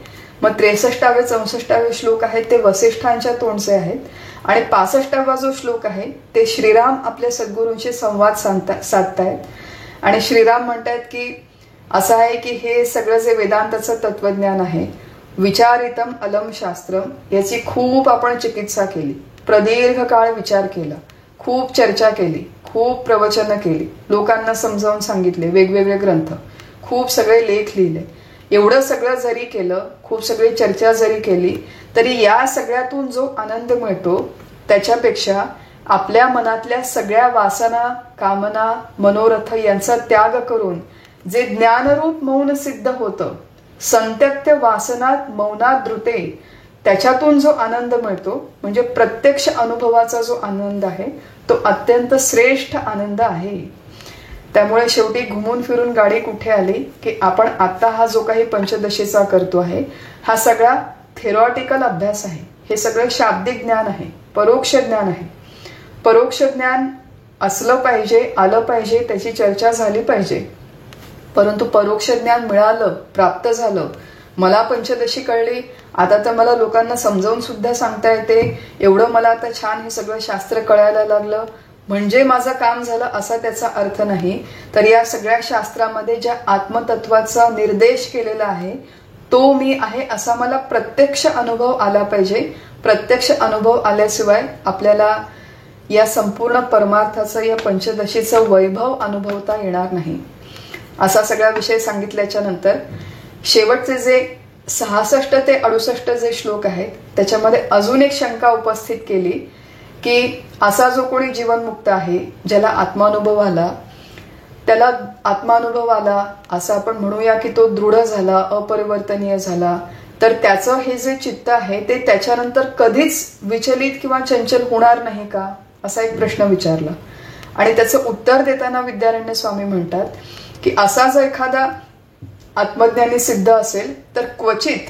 मग 63 64 श्लोक आहेत ते वसिष्ठांच्या तोंडचे आहेत आणि 65वा जो श्लोक आहे ते श्रीराम आपल्या सद्गुरूंशी संवाद साधतायत. आणि श्रीराम म्हणतायत की असं आहे की हे सगळं जे वेदांताचं तत्वज्ञान आहे, विचारितम अलम शास्त्रम, याची खूप आपण चिकित्सा केली, प्रदीर्घ काळ विचार केला, खूप चर्चा केली, खूप प्रवचनं केली, लोकांना समजावून सांगितले, वेगवेगळे ग्रंथ, खूप सगळे लेख लिहिले. एवढं सगळं जरी केलं, खूप सगळी चर्चा जरी केली, तरी या सगळ्यातून जो आनंद मिळतो त्याच्यापेक्षा आपल्या मनातल्या सगळ्या वासना, कामना, मनोरथ यांचा त्याग करून जे ज्ञानरूप मौन सिद्ध होतं, संत्यक्त्य वासनात मौनात धृते, त्याच्यातून जो आनंद मिळतो म्हणजे प्रत्यक्ष अनुभवाचा जो आनंद आहे तो अत्यंत श्रेष्ठ आनंद आहे. त्यामुळे शेवटी घुमून फिरून गाडी कुठे आली की आपण आता हा जो काही पंचदशीचा करतो आहे हा सगळा थेरॉटिकल अभ्यास आहे, हे सगळं शाब्दिक ज्ञान आहे, परोक्ष ज्ञान आहे. परोक्ष ज्ञान असलं पाहिजे, आलं पाहिजे, त्याची चर्चा झाली पाहिजे. परंतु परोक्ष ज्ञान मिळालं, प्राप्त झालं, मला पंचदशी कळली, आता तर मला लोकांना समजावून सुद्धा सांगता येते, एवढं मला आता छान हे सगळं शास्त्र कळायला लागलं म्हणजे माझं काम झालं असा त्याचा अर्थ नाही. तर या सगळ्या शास्त्रामध्ये ज्या आत्मतत्वाचा निर्देश केलेला आहे तो मी आहे असा मला प्रत्यक्ष अनुभव आला पाहिजे. प्रत्यक्ष अनुभव आल्याशिवाय आपल्याला या संपूर्ण परमार्थाचं, या पंचदशीचं वैभव अनुभवता येणार नाही. असा सगळा विषय सांगितल्याच्या नंतर शेवटचे जे 66 ते 68 जे श्लोक आहेत त्याच्यामध्ये अजून एक शंका उपस्थित केली की असा जो कोणी जीवनमुक्त आहे, ज्याला आत्मानुभव आला, त्याला आत्मानुभव आला असं आपण म्हणूया की तो दृढ झाला, अपरिवर्तनीय झाला, तर त्याचं हे जे चित्त आहे ते त्याच्यानंतर कधीच विचलित किंवा चंचल होणार नाही का, असा एक प्रश्न विचारला. आणि त्याचं उत्तर देताना विद्यारण्य स्वामी म्हणतात की असा जर एखादा आत्मज्ञानी सिद्ध असेल तर क्वचित,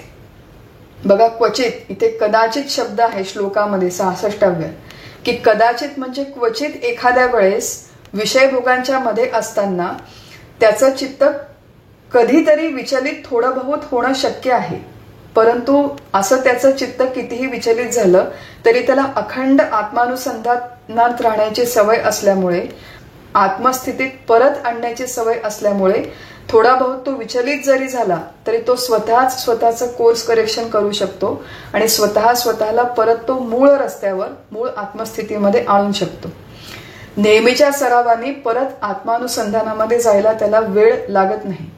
बघा क्वचित, इथे कदाचित शब्द आहे श्लोकामध्ये 66व्या, की कदाचित म्हणजे क्वचित एखाद्या वेळेस विषयभोगांच्या मध्ये असताना त्याचं चित्त कधीतरी विचलित थोडं बहुत होणं शक्य आहे. परंतु असं त्याचं चित्त कितीही विचलित झालं तरी त्याला अखंड आत्मानुसंधानात राहण्याची सवय असल्यामुळे, आत्मस्थितीत परत आणण्याची सवय असल्यामुळे थोडा बहुत तो विचलित जरी झाला तरी तो स्वतःचं कोर्स करेक्शन करू शकतो आणि स्वतःला परत तो मूळ रस्त्यावर, मूळ आत्मस्थितीमध्ये आणू शकतो. नेहमीच्या सरावाने परत आत्मानुसंधानामध्ये जायला त्याला वेळ लागत नाही.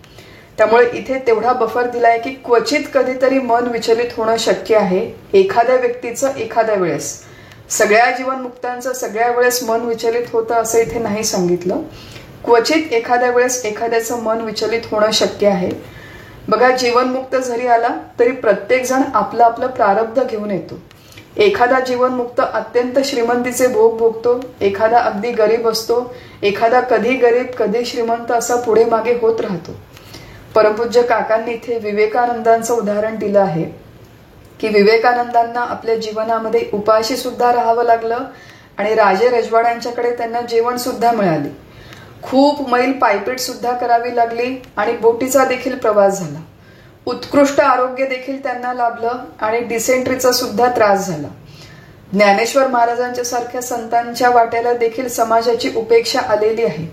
त्यामुळे इथे तेवढा बफर दिलाय की क्वचित कधीतरी मन विचलित होणं शक्य आहे एखाद्या व्यक्तीचं, एखाद्या वेळेस. सगळ्या जीवनमुक्तांचं सगळ्या वेळेस मन विचलित होतं असं इथे नाही सांगितलं. क्वचित एखाद्या वेळेस एखाद्याचं मन विचलित होणं शक्य आहे. बघा, जीवनमुक्त जरी आला तरी प्रत्येक जण आपलं आपलं प्रारब्ध घेऊन येतो. एखादा जीवनमुक्त अत्यंत श्रीमंतीचे भोग भोगतो, एखादा अगदी गरीब असतो, एखादा कधी गरीब कधी श्रीमंत असा पुढे मागे होत राहतो. परमपूज्य काकांनी इथे विवेकानंदांचं उदाहरण दिलं आहे की विवेकानंदांना आपल्या जीवनामध्ये उपाशी सुद्धा राहावं लागलं आणि राजे रजवाड्यांच्याकडे त्यांना जेवण सुद्धा मिळाले. खूप मैल पायपीट सुद्धा करावी लागली आणि बोटीचा देखील प्रवास झाला. उत्कृष्ट आरोग्य देखील त्यांना लाभलं आणि डिसेंट्रीचा सुद्धा त्रास झाला. ज्ञानेश्वर महाराजांच्या सारख्या संतांच्या वाट्याला देखील समाजाची उपेक्षा आलेली आहे.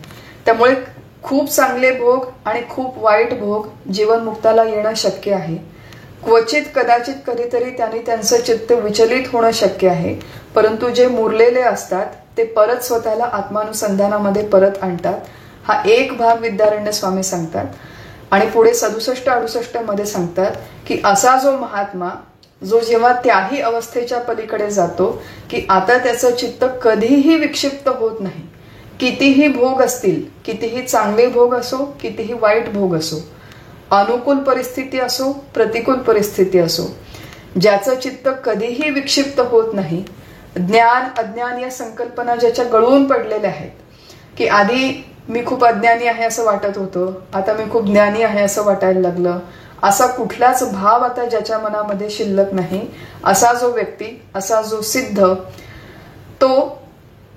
त्यामुळे खूप चांगले भोग आणि खूप वाईट भोग जीवनमुक्ताला येणं शक्य आहे. क्वचित कदाचित कधीतरी त्यांनी त्यांचं चित्त विचलित होणं शक्य आहे. परंतु जे मुरलेले असतात ते परत स्वतःला आत्मानुसंधानामध्ये परत आणतात. हा एक भाग विद्यारण्य स्वामी सांगतात. आणि पुढे 67-68 मध्ये सांगतात की असा जो महात्मा जो जेव्हा त्याही अवस्थेच्या पलीकडे जातो की आता त्याचं चित्त कधीही विक्षिप्त होत नाही. कितीही भोग असतील, कितीही चांगले भोग असो, कितीही वाईट भोग असो, अनुकूल परिस्थिती असो, प्रतिकूल परिस्थिती असो, ज्याचं चित्त कधीही विक्षिप्त होत नाही. ज्ञान अज्ञान या संकल्पना ज्याच्या गळून पडलेल्या आहेत की आधी मी खूप अज्ञानी आहे असं वाटत होतं, आता मी खूप ज्ञानी आहे असं वाटायला लागलं, असा कुठलाच भाव आता ज्याच्या मनामध्ये शिल्लक नाही, असा जो व्यक्ती, असा जो सिद्ध, तो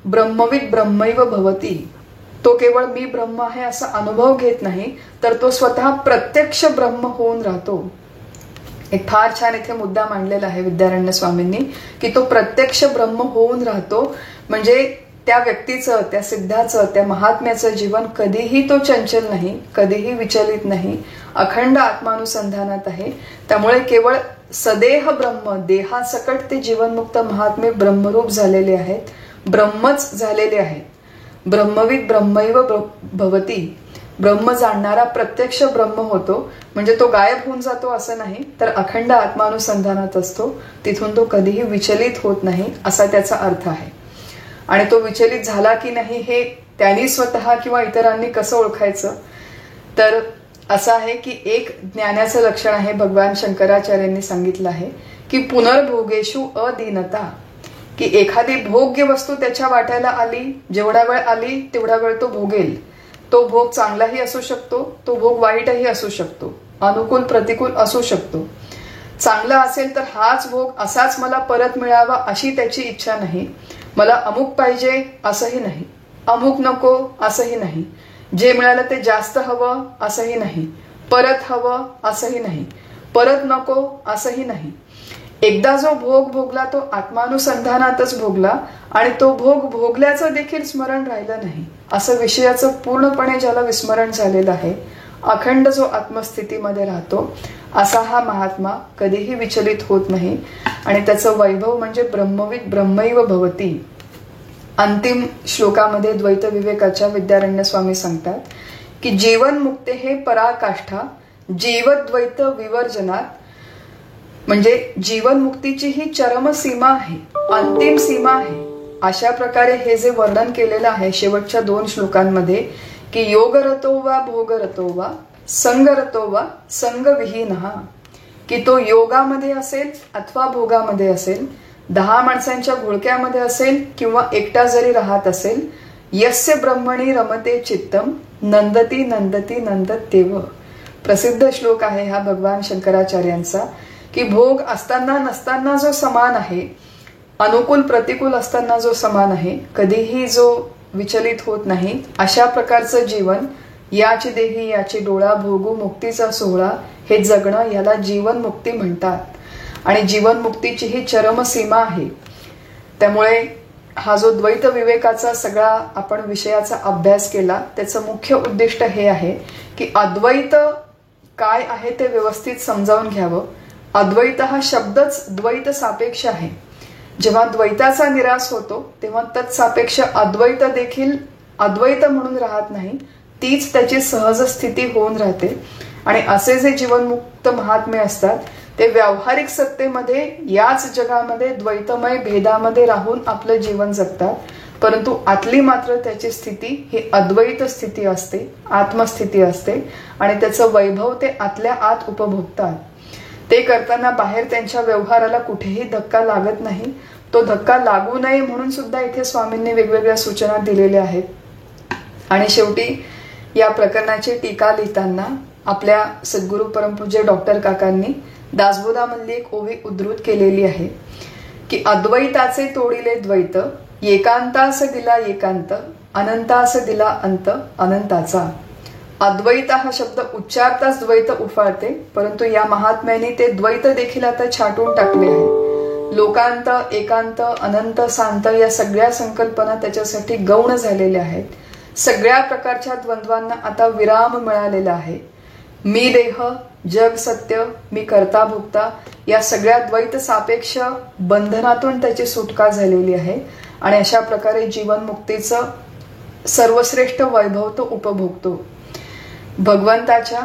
ब्रह्मविद ब्रह्मैव भवती. तो केवळ मी ब्रह्म आहे असा अनुभव घेत नाही, तर तो स्वतः प्रत्यक्ष ब्रह्म होऊन राहतो. एक फार छान इथे मुद्दा मांडलेला आहे विद्यारण्य स्वामींनी की तो प्रत्यक्ष ब्रह्म होऊन राहतो. म्हणजे त्या व्यक्तीचं, त्या सिद्धाचं, त्या महात्म्याचं जीवन कधीही तो चंचल नाही, कधीही विचलित नाही, अखंड आत्मानुसंधानात आहे. त्यामुळे केवळ सदेह ब्रह्म, देहासकट ते जीवनमुक्त महात्मे ब्रह्मरूप झालेले आहेत, ब्रह्मच झालेले आहेत. ब्रह्मविद ब्रह्मैव भवती. ब्रह्म जाणणारा प्रत्यक्ष ब्रह्म होतो. म्हणजे तो गायब होऊन जातो असं नाही, तर अखंड आत्मानुसंधानात असतो. तिथून तो कधीही विचलित होत नाही असा त्याचा अर्थ आहे. आणि तो विचलित झाला की नाही हे त्यांनी स्वतः किंवा इतरांनी कसं ओळखायचं, तर असं आहे की एक ज्ञानाचं लक्षण आहे, भगवान शंकराचार्यांनी सांगितलं आहे की पुनर्भोगेषु अदीनता. की एखादी भोग्य वस्तू त्याच्या वाट्याला आली, जेवढा वेळ आली तेवढा वेळ तो भोगेल. तो भोग चांगलाही असू शकतो, तो भोग वाईटही असू शकतो, अनुकूल प्रतिकूल असू शकतो. चांगला असेल तर हाच भोग असाच मला परत मिळावा अशी त्याची इच्छा नाही. मला अमुक पाहिजे असंही नाही, अमुक नको असंही नाही, जे मिळालं ते जास्त हवं असंही नाही, परत हवं असंही नाही, परत नको असंही नाही. एकदा जो भोग भोगला तो आत्मानुसंधानातच भोगला आणि तो भोग भोगल्याचं देखील स्मरण राहिलं नाही. असं विषयाचं पूर्णपणे ज्याला विस्मरण झालेलं आहे, अखंड जो आत्मस्थितीमध्ये राहतो, असा हा महात्मा कधीही विचलित होत नाही. आणि त्याचं वैभव म्हणजे ब्रह्मविद ब्रह्मैव भवती. अंतिम श्लोकामध्ये द्वैत विवेकाच्या विद्यारण्य स्वामी सांगतात की जीवन मुक्ते हे पराकाष्ठा जीवद्वैत विवर्जनात. म्हणजे जीवनमुक्तीची ही चरम सीमा आहे, अंतिम सीमा आहे. अशा प्रकारे हे जे वर्णन केलेलं आहे शेवटच्या 2 श्लोकांमध्ये की योगरतो वा भोगरतो वा संगरतो वा संगविहीनः. की तो योगामध्ये असेल अथवा भोगामध्ये असेल, 10 माणसांच्या घोळक्यामध्ये असेल किंवा एकटा जरी राहत असेल, यस्य ब्रह्मणी रमते चित्तम नंदती नंदती नंदत्येव. प्रसिद्ध श्लोक आहे हा भगवान शंकराचार्यांचा की भोग असताना नसताना जो समान आहे, अनुकूल प्रतिकूल असताना जो समान आहे, कधीही जो विचलित होत नाही, अशा प्रकारचं जीवन, याची देही याची डोळा भोगू मुक्तीचा सोहळा, हे जगणं याला जीवनमुक्ती म्हणतात. आणि जीवनमुक्तीची ही चरम सीमा आहे. त्यामुळे हा जो द्वैत विवेकाचा सगळा आपण विषयाचा अभ्यास केला, त्याचं मुख्य उद्दिष्ट हे आहे की अद्वैत काय आहे ते व्यवस्थित समजावून घ्यावं. अद्वैत हा शब्दच द्वैत सापेक्ष आहे. जेव्हा द्वैताचा निराश होतो तेव्हा तत्सापेक्ष अद्वैत देखील अद्वैत म्हणून राहत नाही, तीच त्याची सहज स्थिती होऊन राहते. आणि असे जे जीवनमुक्त महात्मे असतात ते व्यावहारिक सत्तेमध्ये याच जगामध्ये द्वैतमय भेदामध्ये राहून आपलं जीवन जगतात. परंतु आतली मात्र त्याची स्थिती ही अद्वैत स्थिती असते, आत्मस्थिती असते. आणि त्याचं वैभव ते आतल्या आत उपभोगतात. ते करताना बाहेर त्यांच्या व्यवहाराला कुठेही धक्का लागत नाही. तो धक्का लागू नये म्हणून सुद्धा इथे स्वामींनी वेगवेगळ्या सूचना दिलेल्या आहेत. आणि शेवटी या प्रकरणाची टीका लिहिताना आपल्या सद्गुरू परमपूज्य डॉक्टर काकांनी दासबोधामधली एक ओवी उद्धृत केलेली आहे की अद्वैताचे तोडिले द्वैत, एकांतास दिला एकांत, अनंतास दिला अंत अनंताचा. अद्वैत हा शब्द उच्चारताच द्वैत उफाळते, परंतु या महात्म्याने ते द्वैत देखील आता छाटून टाकले आहे. लोकांत, एकांत, अनंत, शांत या सगळ्या संकल्पना त्याच्यासाठी गौण झालेल्या आहेत. सगळ्या प्रकारच्या द्वंद्वांना आता विराम मिळालेला आहे. मी देह, जग सत्य, मी करता भोगता या सगळ्या द्वैत सापेक्ष बंधनातून त्याची सुटका झालेली आहे. आणि अशा प्रकारे जीवनमुक्तीचं सर्वश्रेष्ठ वैभव तो उपभोगतो. भगवंताच्या,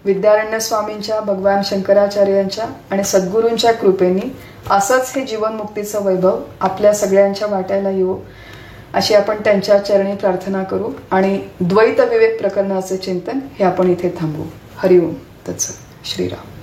विद्यारण्य स्वामींच्या, भगवान शंकराचार्यांच्या आणि सद्गुरूंच्या कृपेने असंच हे जीवनमुक्तीचं वैभव आपल्या सगळ्यांच्या वाट्याला येऊ अशी आपण त्यांच्या चरणी प्रार्थना करू. आणि द्वैत विवेक प्रकरणाचे चिंतन हे आपण इथे थांबवू. हरिओम तत्सत. श्रीराम.